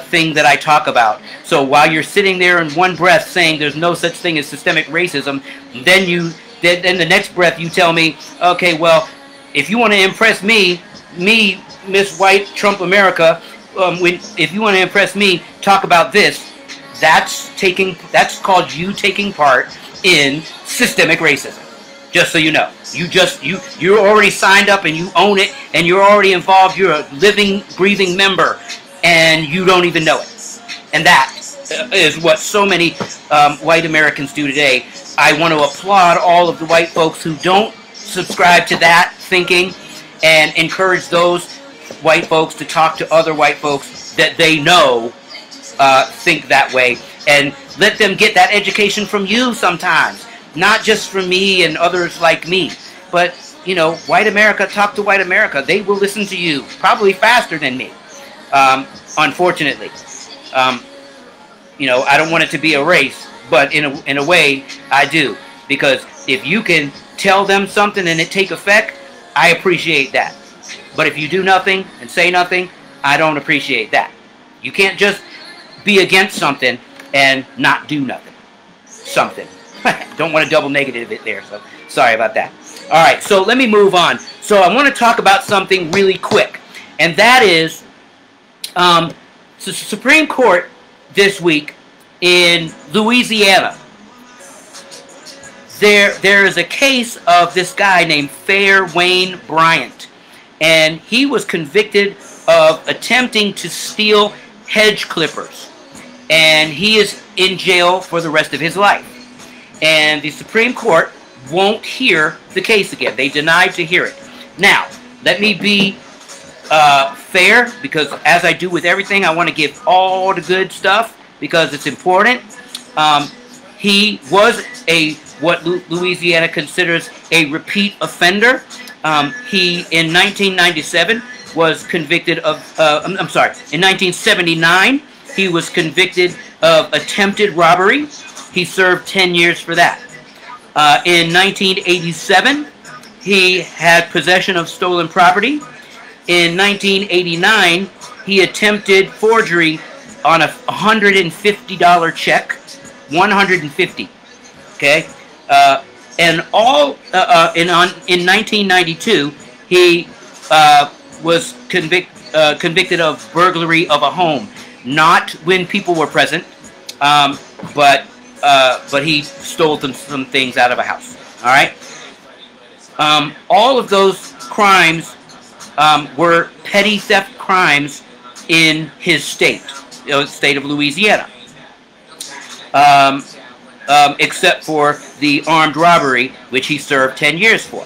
thing that I talk about. So while you're sitting there in one breath saying there's no such thing as systemic racism, then the next breath you tell me, okay, well, if you want to impress me, Miss White Trump America, if you want to impress me, talk about this. That's called you taking part in systemic racism. Just so you know, you're already signed up and you own it, and you're already involved. You're a living, breathing member, and you don't even know it. And that is what so many white Americans do today. I want to applaud all of the white folks who don't subscribe to that thinking, and encourage those white folks to talk to other white folks that they know think that way, and let them get that education from you sometimes, not just from me and others like me, but you know, white America. Talk to white America. They will listen to you probably faster than me, unfortunately. You know, I don't want it to be a race, but in a way I do, because if you can tell them something and it take effect, I appreciate that. But if you do nothing and say nothing, I don't appreciate that. You can't just be against something and not do nothing. Something. Don't want to double negative it there, so sorry about that. All right, so let me move on. So I want to talk about something really quick, and that is the Supreme Court this week in Louisiana. There is a case of this guy named Fair Wayne Bryant, and he was convicted of attempting to steal hedge clippers, and he is in jail for the rest of his life. And the Supreme Court won't hear the case again. They denied to hear it. Now, let me be fair, because as I do with everything, I want to give all the good stuff because it's important. He was what Louisiana considers a repeat offender. He, in 1997, was convicted of, in 1979, he was convicted of attempted robbery. He served 10 years for that. In 1987, he had possession of stolen property. In 1989, he attempted forgery on a $150 check. 150. Okay? And all in 1992, he was convicted of burglary of a home, not when people were present, but he stole some things out of a house. All right. All of those crimes were petty theft crimes in his state, state of Louisiana. Except for the armed robbery, which he served 10 years for.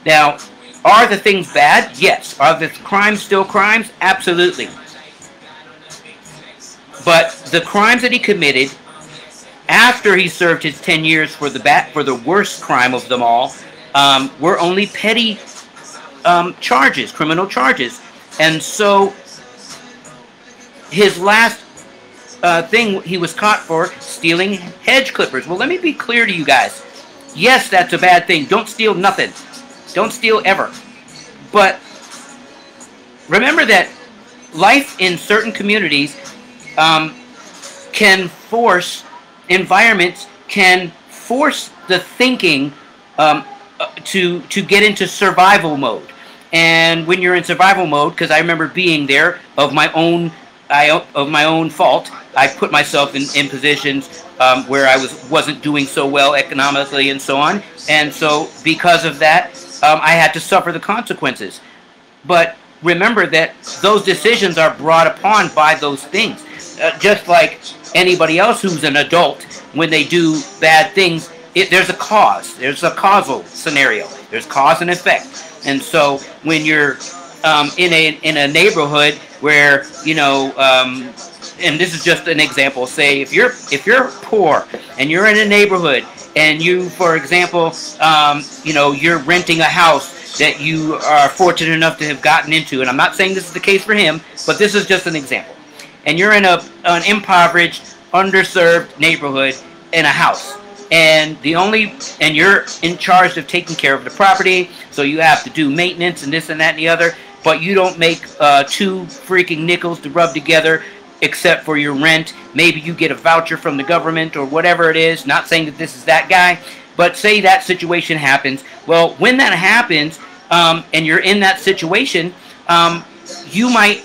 Now, are the things bad? Yes. Are the crimes still crimes? Absolutely. But the crimes that he committed after he served his 10 years for the worst crime of them all were only petty charges, criminal charges. And so his last thing he was caught for stealing hedge clippers. Well, let me be clear to you guys. Yes, that's a bad thing. Don't steal nothing. Don't steal ever. But remember that life in certain communities can force, environments can force the thinking to get into survival mode. And when you're in survival mode, because I remember being there of my own fault, I put myself in positions where I wasn't doing so well economically and so on. And so because of that, I had to suffer the consequences. But remember that those decisions are brought upon by those things. Just like anybody else who's an adult, when they do bad things, there's a cause. There's a causal scenario. There's cause and effect. And so when you're in a neighborhood where, you know, and this is just an example. Say if you're poor and you're in a neighborhood and you, for example, you know, you're renting a house that you are fortunate enough to have gotten into, and I'm not saying this is the case for him, but this is just an example. And you're in an impoverished, underserved neighborhood in a house, and you're in charge of taking care of the property, so you have to do maintenance and this and that and the other, but you don't make 2 freaking nickels to rub together except for your rent. Maybe you get a voucher from the government or whatever it is. Not saying that this is that guy, but say that situation happens. Well, when that happens, and you're in that situation, you might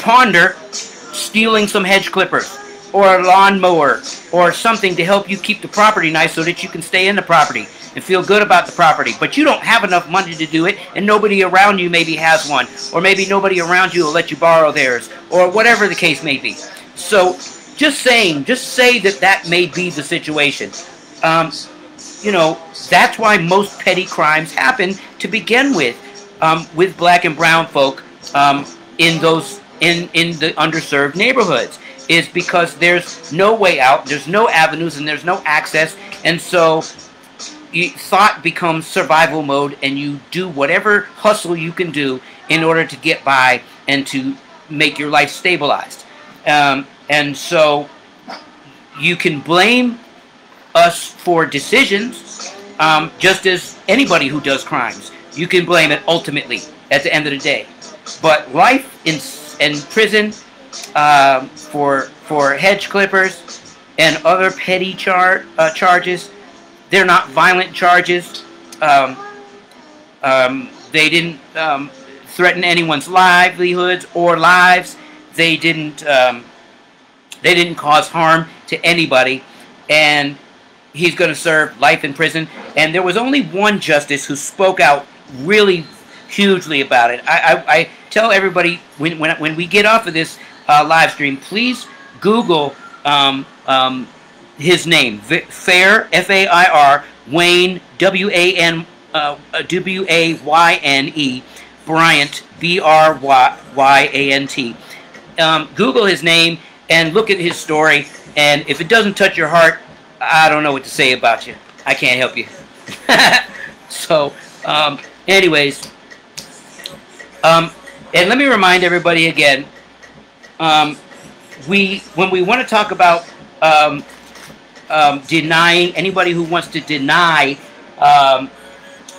ponder stealing some hedge clippers or a lawnmower or something to help you keep the property nice so that you can stay in the property and feel good about the property. But you don't have enough money to do it, and nobody around you maybe has one, or maybe nobody around you will let you borrow theirs, or whatever the case may be. So just say that may be the situation. You know, that's why most petty crimes happen to begin with black and brown folk in the underserved neighborhoods, is because there's no way out, there's no avenues, and there's no access, and so thought becomes survival mode, and you do whatever hustle you can do in order to get by and to make your life stabilized. And so you can blame us for decisions, just as anybody who does crimes. You can blame it ultimately at the end of the day. But life in prison for hedge clippers and other petty charges, they're not violent charges. They didn't threaten anyone's livelihoods or lives. They didn't cause harm to anybody, and he's going to serve life in prison. And there was only one justice who spoke out really hugely about it. I tell everybody when we get off of this live stream, please Google his name, Fair, F-A-I-R, Wayne, W-A-Y-N-E, Bryant, B-R-Y-A-N-T. Google his name and look at his story, and if it doesn't touch your heart, I don't know what to say about you. I can't help you. So, anyways, and let me remind everybody again, when we want to talk about denying anybody who wants to deny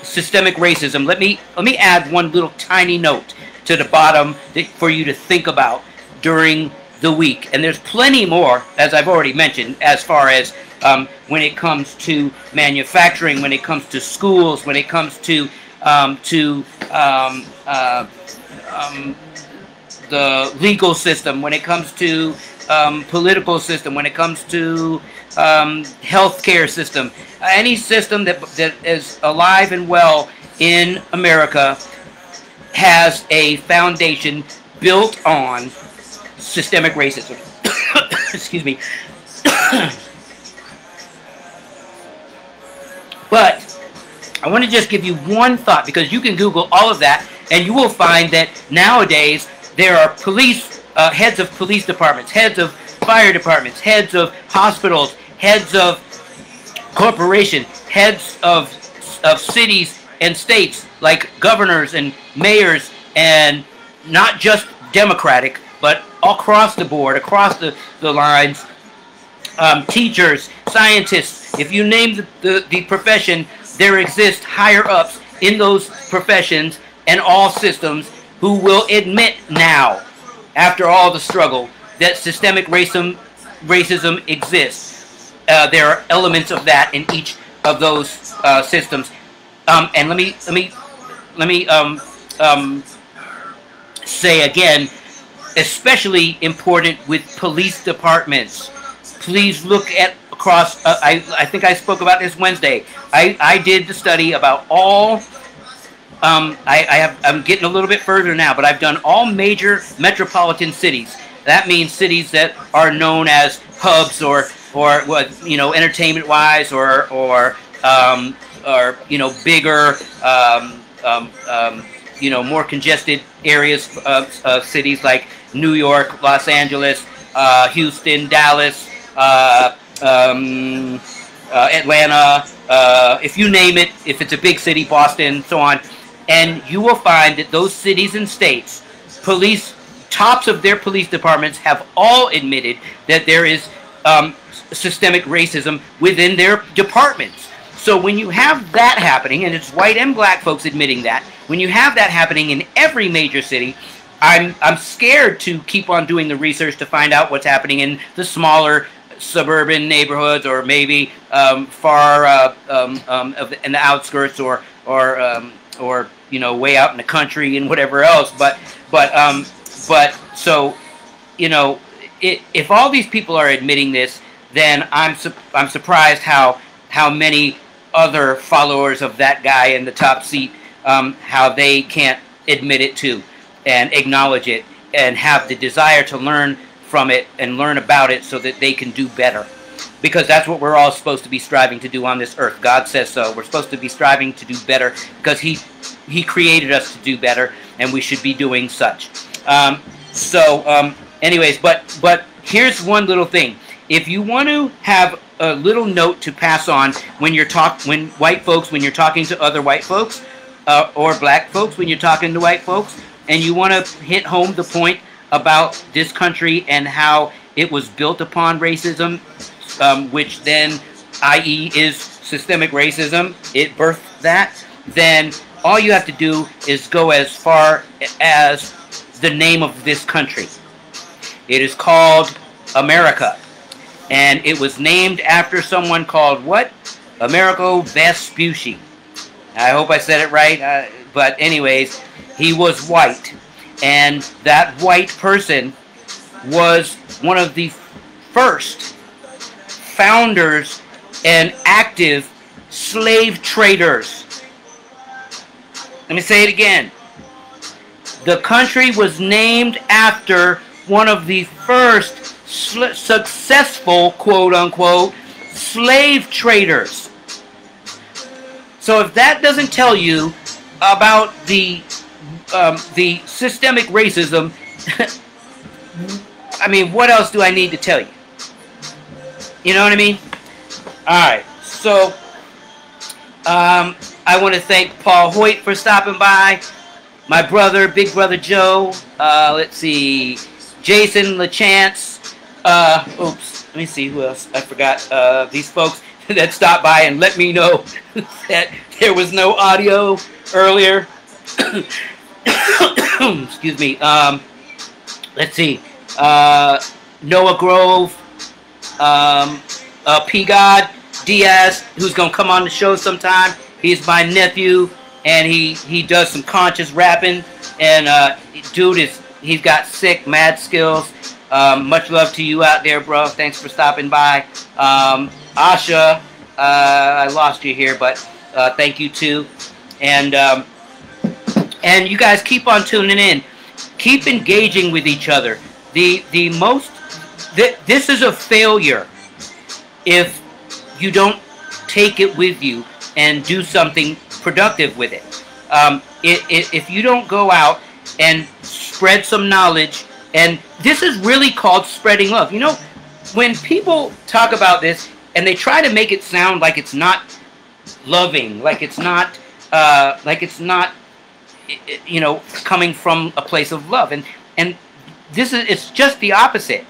systemic racism. Let me add one little tiny note to the bottom for you to think about during the week. And there's plenty more, as I've already mentioned, as far as when it comes to manufacturing, when it comes to schools, when it comes to the legal system, when it comes to political system, when it comes to healthcare system, any system that is alive and well in America has a foundation built on systemic racism. Excuse me. But I want to just give you one thought, because you can Google all of that and you will find that nowadays there are police, heads of police departments, heads of fire departments, heads of hospitals, heads of corporations, heads of cities and states, like governors and mayors, and not just Democratic, but across the board, across the lines, teachers, scientists. If you name the profession, there exist higher-ups in those professions and all systems who will admit now, after all the struggle, that systemic racism exists. There are elements of that in each of those systems. And let me say again, especially important with police departments. Please look at across. I think I spoke about this Wednesday. I did the study about all. I'm getting a little bit further now, but I've done all major metropolitan cities. That means cities that are known as hubs, or what, you know, entertainment wise, or you know, bigger, you know, more congested areas of cities like New York, Los Angeles, Houston, Dallas, Atlanta, if you name it, if it's a big city, Boston, so on. And you will find that those cities and states, tops of their police departments have all admitted that there is systemic racism within their departments. So when you have that happening, and it's white and black folks admitting that, when you have that happening in every major city, I'm scared to keep on doing the research to find out what's happening in the smaller suburban neighborhoods, or maybe far in the outskirts, or you know, way out in the country and whatever else. But so, you know, if all these people are admitting this, then I'm surprised how many other followers of that guy in the top seat, how they can't admit it too, and acknowledge it, and have the desire to learn from it and learn about it so that they can do better. Because that's what we're all supposed to be striving to do on this earth. God says so. We're supposed to be striving to do better because He created us to do better, and we should be doing such. Anyways, but here's one little thing. If you want to have a little note to pass on when you're when you're talking to other white folks, or black folks when you're talking to white folks, and you want to hit home the point about this country and how it was built upon racism, which then, i.e., is systemic racism, it birthed that, then all you have to do is go as far as the name of this country. It is called America. And it was named after someone called what? Amerigo Vespucci. I hope I said it right. But anyways, he was white. And that white person was one of the first founders and active slave traders. Let me say it again. The country was named after one of the first successful, quote-unquote, slave traders. So if that doesn't tell you about the systemic racism, I mean, what else do I need to tell you? You know what I mean? Alright, so I want to thank Paul Hoyt for stopping by. My brother, Big Brother Joe. Let's see, Jason LaChance. let me see who else. I forgot these folks that stopped by and let me know that there was no audio earlier. Excuse me. Let's see. Noah Grove, P. God Diaz, who's gonna come on the show sometime. He's my nephew, and he does some conscious rapping. And dude he's got sick, mad skills. Much love to you out there, bro. Thanks for stopping by. Asha, I lost you here, but thank you too. And you guys keep on tuning in. Keep engaging with each other. This is a failure if you don't take it with you and do something productive with it. If you don't go out and spread some knowledge, and this is really called spreading love. You know, when people talk about this and they try to make it sound like it's not loving, like it's not, you know, coming from a place of love, and it's just the opposite.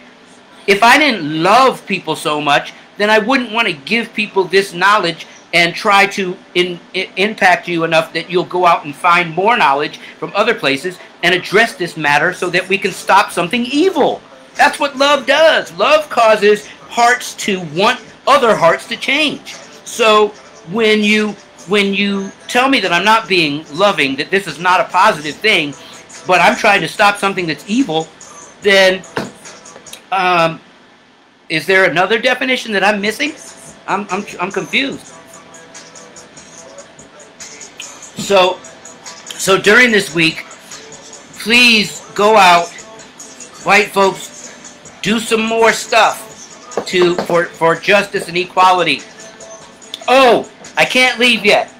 If I didn't love people so much, then I wouldn't want to give people this knowledge and try to impact you enough that you'll go out and find more knowledge from other places and address this matter so that we can stop something evil. That's what love does. Love causes hearts to want other hearts to change. So when you tell me that I'm not being loving, that this is not a positive thing, but I'm trying to stop something that's evil, then is there another definition that I'm missing? I'm confused. So during this week, please go out, white folks, do some more stuff for justice and equality. Oh, I can't leave yet.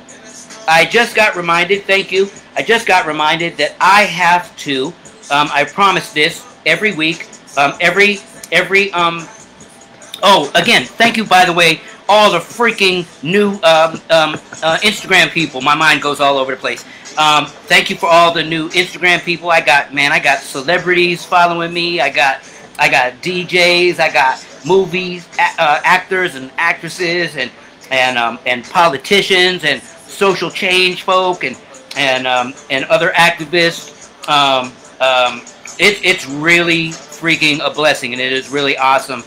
I just got reminded, thank you, I just got reminded that I have to, I promise this every week, oh, again, thank you, by the way, all the freaking new Instagram people. My mind goes all over the place. Thank you for all the new Instagram people. I got celebrities following me. I got DJs. I got movies, actors and actresses, and politicians and social change folk and other activists. It's really freaking a blessing, and it is really awesome.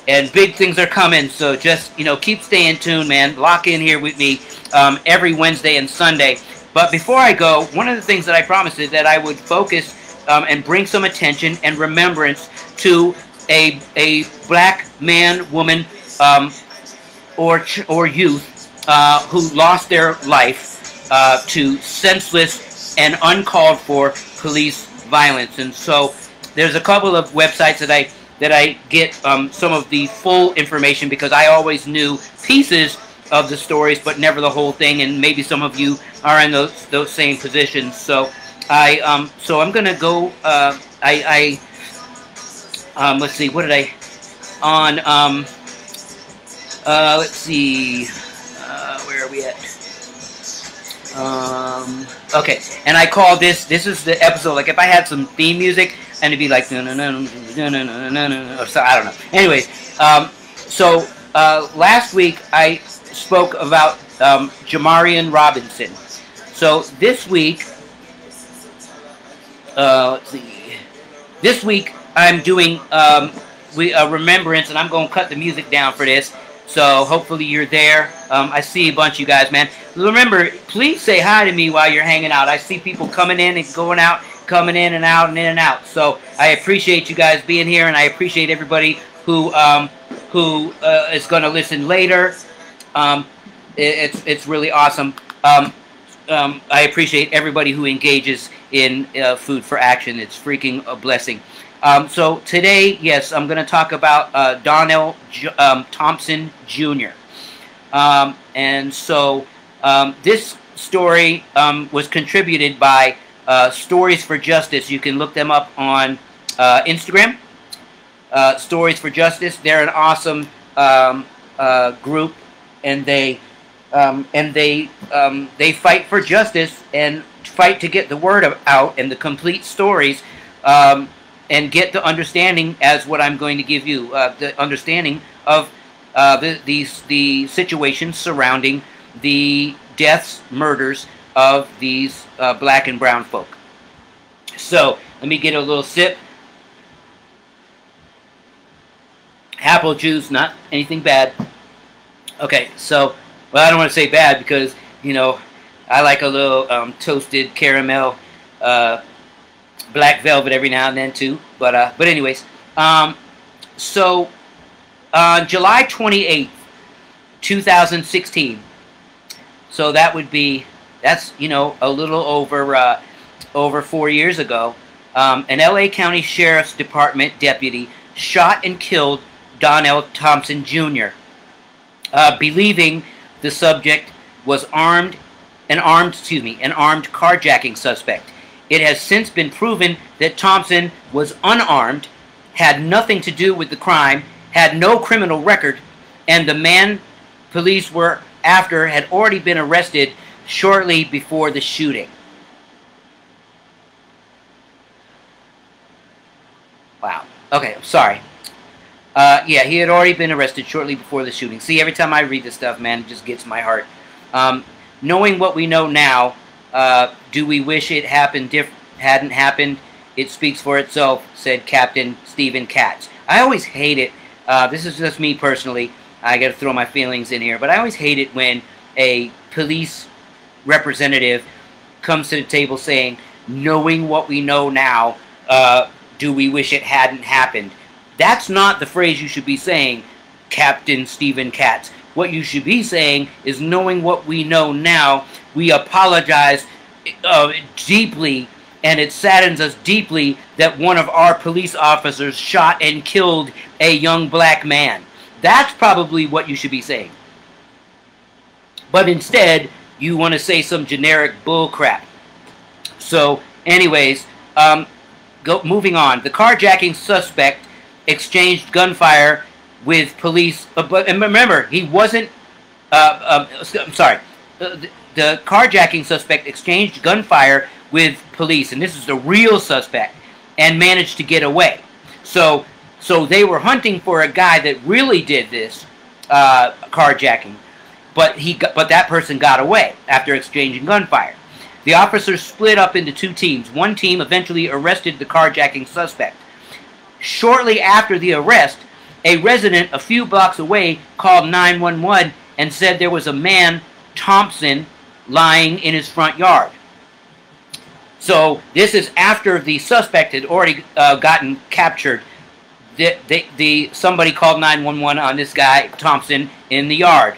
And big things are coming, so just, you know, keep staying tuned, man. Lock in here with me every Wednesday and Sunday. But before I go, one of the things that I promised is that I would focus and bring some attention and remembrance to a black man, woman, or youth who lost their life to senseless and uncalled for police violence. And so there's a couple of websites that I get some of the full information, because I always knew pieces of the stories, but never the whole thing. And maybe some of you are in those same positions. So I'm gonna go. Let's see. What did I on? Let's see. Where are we at? Okay, and I call this is the episode, like if I had some theme music, and it'd be like, no, or so, I don't know. Anyways, so last week I spoke about Jamarian Robinson. So this week, let's see, this week I'm doing a remembrance, and I'm going to cut the music down for this. So hopefully you're there. I see a bunch of you guys, man. Remember, please say hi to me while you're hanging out. I see people coming in and going out, coming in and out and in and out. So I appreciate you guys being here, and I appreciate everybody who is going to listen later. It's really awesome. I appreciate everybody who engages in Food for Action. It's freaking a blessing. So today, yes, I'm going to talk about Donnell Thompson Jr. And so this story was contributed by Stories for Justice. You can look them up on Instagram. Stories for Justice. They're an awesome group, and they fight for justice and fight to get the word out and the complete stories. and get the understanding as what I'm going to give you, the understanding of the situation surrounding the deaths, murders of these black and brown folk. So let me get a little sip. Apple juice, not anything bad. Okay, so, well, I don't want to say bad because, you know, I like a little toasted caramel black velvet every now and then too. But anyways, so on July 28th, 2016, so that would be, that's, you know, a little over 4 years ago, an LA County Sheriff's Department deputy shot and killed Donnell Thompson Jr., believing the subject was an armed carjacking suspect. It has since been proven that Thompson was unarmed, had nothing to do with the crime, had no criminal record, and the man police were after had already been arrested shortly before the shooting. Wow. Okay, I'm sorry. Yeah, he had already been arrested shortly before the shooting. See, every time I read this stuff, man, it just gets my heart. Knowing what we know now, do we wish it hadn't happened? It speaks for itself, said Captain Stephen Katz. I always hate it. This is just me personally. I got to throw my feelings in here. But I always hate it when a police representative comes to the table saying, knowing what we know now, do we wish it hadn't happened? That's not the phrase you should be saying, Captain Stephen Katz. What you should be saying is, knowing what we know now, we apologize deeply, and it saddens us deeply that one of our police officers shot and killed a young black man. That's probably what you should be saying. But instead, you want to say some generic bull crap. So, anyways, moving on. The carjacking suspect exchanged gunfire with police, but and remember, he wasn't, I'm sorry, the carjacking suspect exchanged gunfire with police, and this is the real suspect, and managed to get away. So they were hunting for a guy that really did this carjacking, but that person got away after exchanging gunfire. The officers split up into two teams. One team eventually arrested the carjacking suspect. Shortly after the arrest, a resident a few blocks away called 911 and said there was a man, Thompson, lying in his front yard. So this is after the suspect had already gotten captured. Somebody called 911 on this guy, Thompson, in the yard.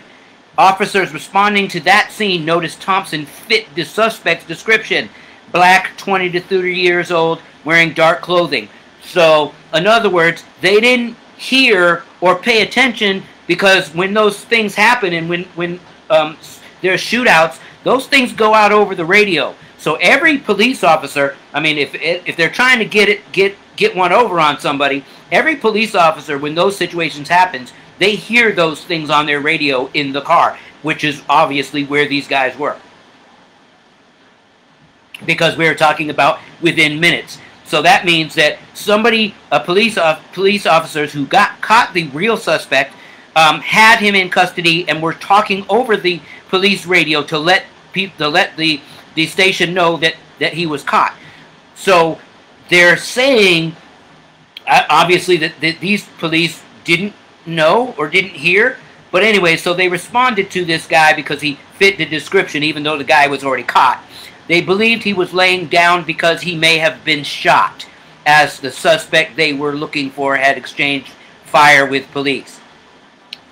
Officers responding to that scene noticed Thompson fit the suspect's description. Black, 20 to 30 years old, wearing dark clothing. So, in other words, they didn't hear or pay attention, because when those things happen and when there's shootouts, those things go out over the radio. So every police officer, I mean, if they're trying to get one over on somebody, every police officer, when those situations happens, they hear those things on their radio in the car, which is obviously where these guys were, because we were talking about within minutes. So that means that police officers who caught the real suspect had him in custody and were talking over the police radio to let the station know that he was caught. So they're saying, obviously, that these police didn't know or didn't hear. But anyway, so they responded to this guy because he fit the description, even though the guy was already caught. They believed he was laying down because he may have been shot, as the suspect they were looking for had exchanged fire with police.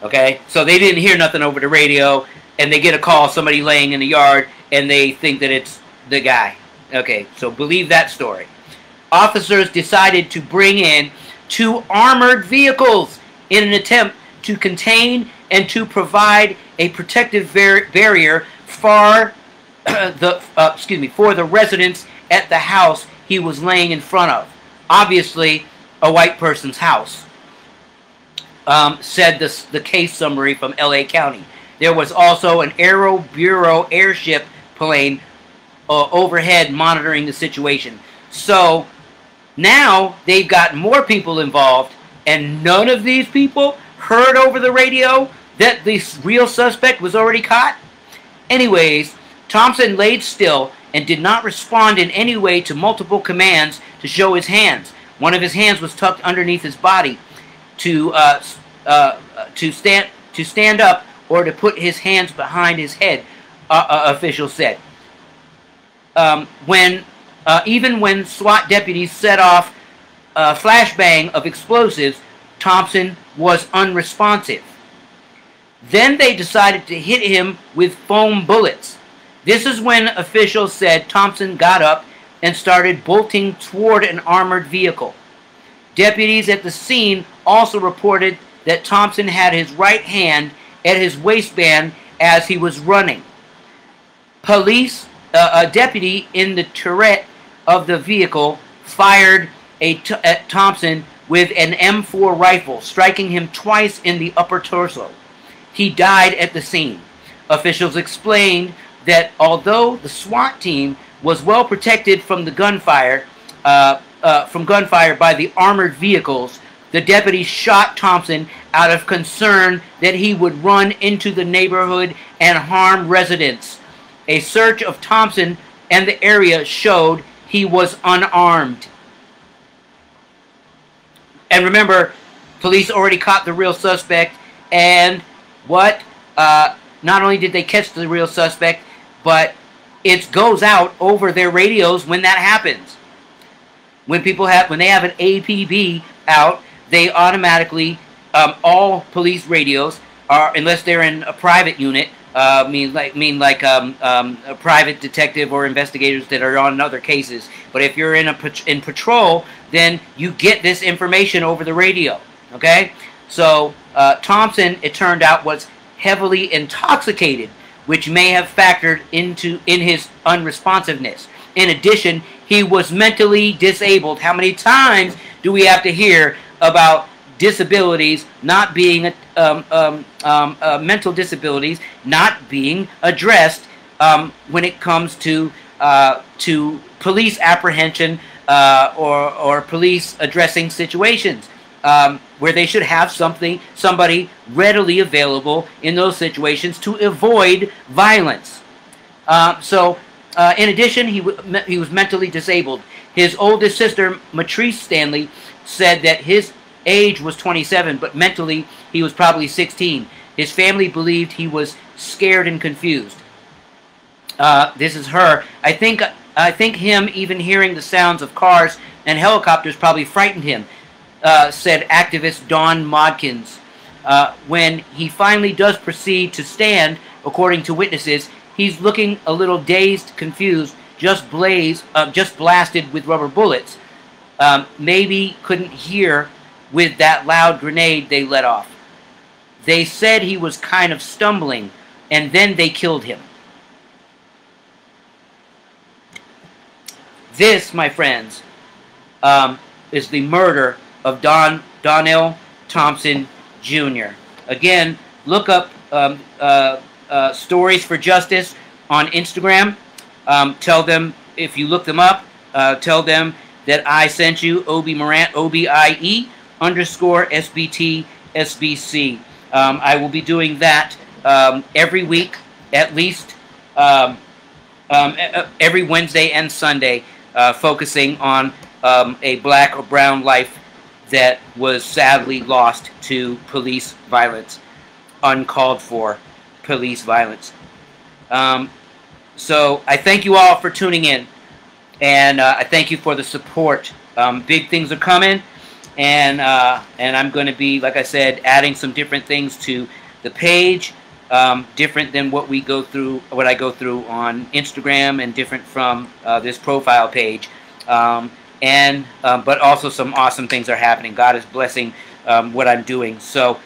Okay? So they didn't hear nothing over the radio, and they get a call, somebody laying in the yard, and they think that it's the guy. Okay, so believe that story. Officers decided to bring in 2 armored vehicles in an attempt to contain and to provide a protective barrier for the residents at the house he was laying in front of. Obviously, a white person's house, said the case summary from LA County. There was also an Aero Bureau airship plane overhead monitoring the situation. So, Now they've got more people involved, and none of these people heard over the radio that the real suspect was already caught. Anyways, Thompson laid still and did not respond in any way to multiple commands to show his hands. One of his hands was tucked underneath his body to stand up or to put his hands behind his head, officials said. Even when SWAT deputies set off a flashbang of explosives, Thompson was unresponsive. Then they decided to hit him with foam bullets. This is when officials said Thompson got up and started bolting toward an armored vehicle. Deputies at the scene also reported that Thompson had his right hand at his waistband as he was running. A deputy in the turret of the vehicle fired at Thompson with an M4 rifle, striking him twice in the upper torso. He died at the scene. Officials explained that although the SWAT team was well protected from the gunfire, by the armored vehicles, the deputies shot Thompson out of concern that he would run into the neighborhood and harm residents. A search of Thompson and the area showed he was unarmed. And remember, police already caught the real suspect, and not only did they catch the real suspect, but it goes out over their radios when that happens. When they have an APB out, they automatically, all police radios are, unless they're in a private unit, a private detective or investigators that are on other cases. But if you're in patrol, then you get this information over the radio. Okay, so Thompson, it turned out, was heavily intoxicated, which may have factored in his unresponsiveness. In addition, he was mentally disabled. How many times do we have to hear about disabilities not being mental disabilities not being addressed when it comes to police apprehension or police addressing situations where they should have somebody readily available in those situations to avoid violence. In addition, he was mentally disabled. His oldest sister, Matrice Stanley, said that his age was 27, but mentally he was probably 16. His family believed he was scared and confused. This is her. I think him even hearing the sounds of cars and helicopters probably frightened him, said activist Dawn Modkins. When he finally does proceed to stand, according to witnesses, he's looking a little dazed, confused, just blasted with rubber bullets. Maybe couldn't hear with that loud grenade they let off. They said he was kind of stumbling, and then they killed him. This, my friends, is the murder of Donnell Thompson Jr. Again, look up Stories for Justice on Instagram. Tell them, if you look them up, tell them that I sent you, Obie Morant, OBIE _SBTSBC. I will be doing that every week, at least every Wednesday and Sunday, focusing on a black or brown life that was sadly lost to police violence, uncalled for police violence. So I thank you all for tuning in, and I thank you for the support. Big things are coming, and I'm going to be, like I said, adding some different things to the page, different than what I go through on Instagram, and different from this profile page. But also some awesome things are happening. God is blessing what I'm doing. So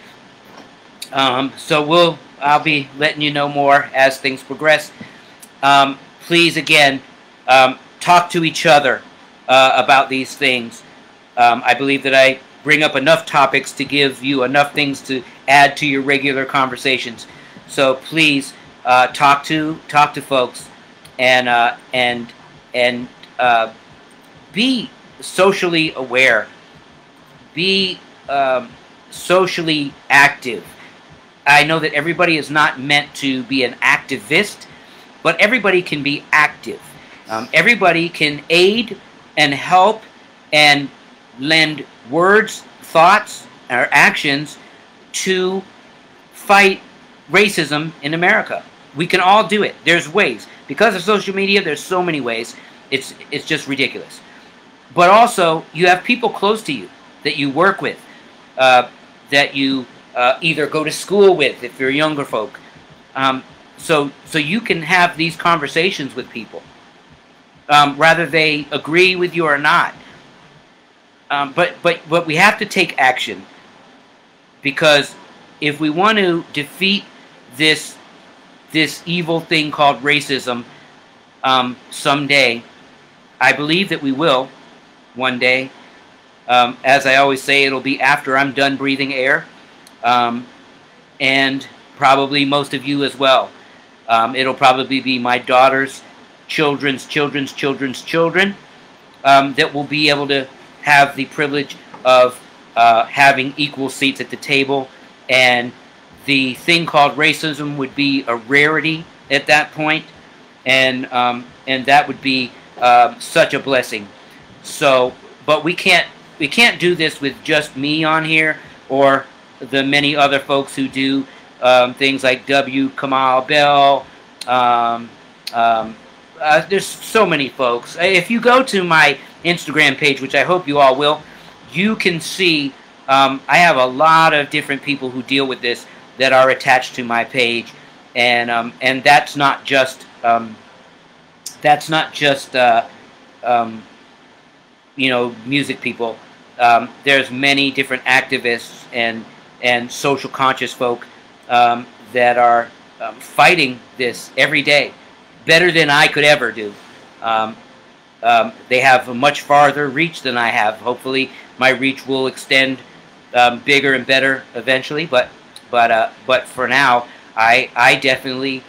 I'll be letting you know more as things progress. Please, again, talk to each other about these things. I believe that I bring up enough topics to give you enough things to add to your regular conversations. So please talk to folks and be socially aware. Be socially active. I know that everybody is not meant to be an activist, but everybody can be active. Everybody can aid and help and lend words, thoughts, or actions to fight racism in America. We can all do it. There's ways. Because of social media, there's so many ways. It's just ridiculous. But also, you have people close to you that you work with, that you either go to school with if you're younger folk. So you can have these conversations with people, whether they agree with you or not. But we have to take action, because if we want to defeat this evil thing called racism someday, I believe that we will one day. As I always say, it'll be after I'm done breathing air, and probably most of you as well. It'll probably be my daughter's children's children that will be able to have the privilege of having equal seats at the table, and the thing called racism would be a rarity at that point, and that would be such a blessing. So, but we can't do this with just me on here, or the many other folks who do things like W. Kamau Bell. There's so many folks. If you go to my Instagram page, which I hope you all will, you can see I have a lot of different people who deal with this that are attached to my page, and that's not just music people. There's many different activists and social conscious folk that are fighting this every day, better than I could ever do. They have a much farther reach than I have. Hopefully, my reach will extend bigger and better eventually. But for now, I definitely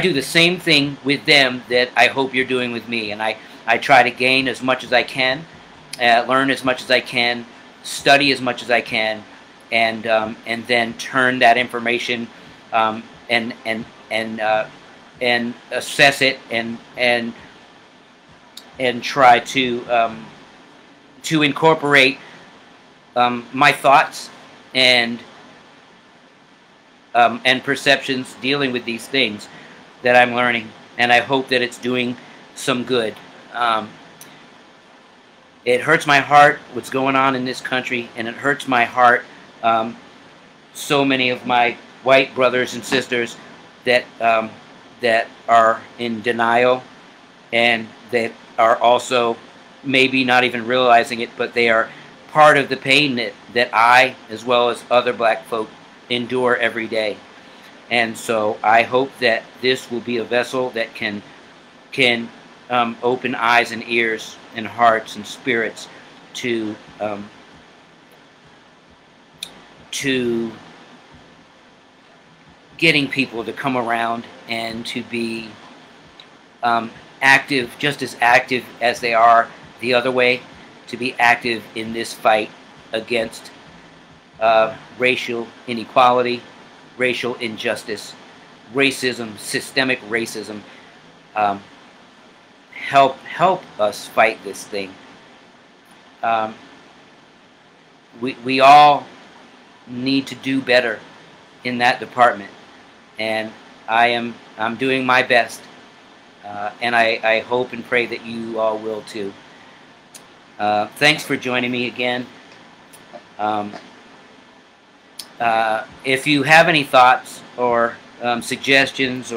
do the same thing with them that I hope you're doing with me, and I try to gain as much as I can, learn as much as I can, study as much as I can, and then turn that information and assess it and try to incorporate my thoughts and perceptions dealing with these things that I'm learning, and I hope that it's doing some good. It hurts my heart what's going on in this country, and it hurts my heart so many of my white brothers and sisters that are in denial, and that are also maybe not even realizing it, but they are part of the pain that I, as well as other black folk, endure every day. And so I hope that this will be a vessel that can open eyes and ears and hearts and spirits to getting people to come around and to be active, just as active as they are the other way, to be active in this fight against racial inequality, racial injustice, racism, systemic racism. Help us fight this thing. We all need to do better in that department, and I'm doing my best, and I hope and pray that you all will too. Thanks for joining me again. If you have any thoughts or suggestions,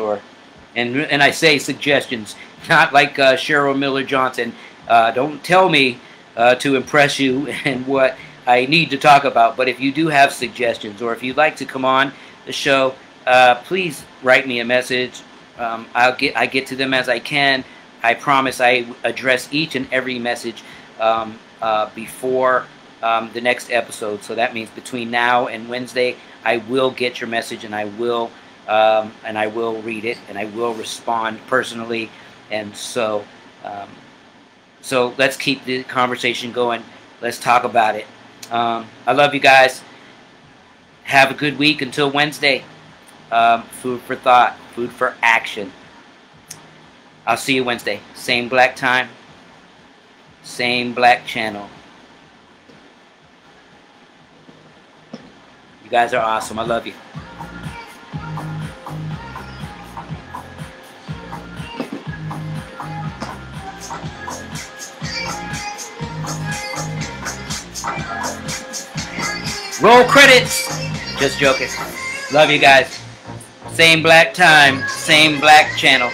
and I say suggestions, not like Cheryl Miller Johnson. Don't tell me to impress you and what I need to talk about. But if you do have suggestions, or if you'd like to come on the show, please write me a message. I get to them as I can. I promise I address each and every message before the next episode. So that means between now and Wednesday, I will get your message, and I will read it, and I will respond personally. And so So let's keep the conversation going. Let's talk about it. I love you guys. Have a good week until Wednesday. Food for thought. Food for action. I'll see you Wednesday. Same black time. Same black channel. You guys are awesome. I love you. Roll credits. Just joking. Love you guys. Same black time, same black channel.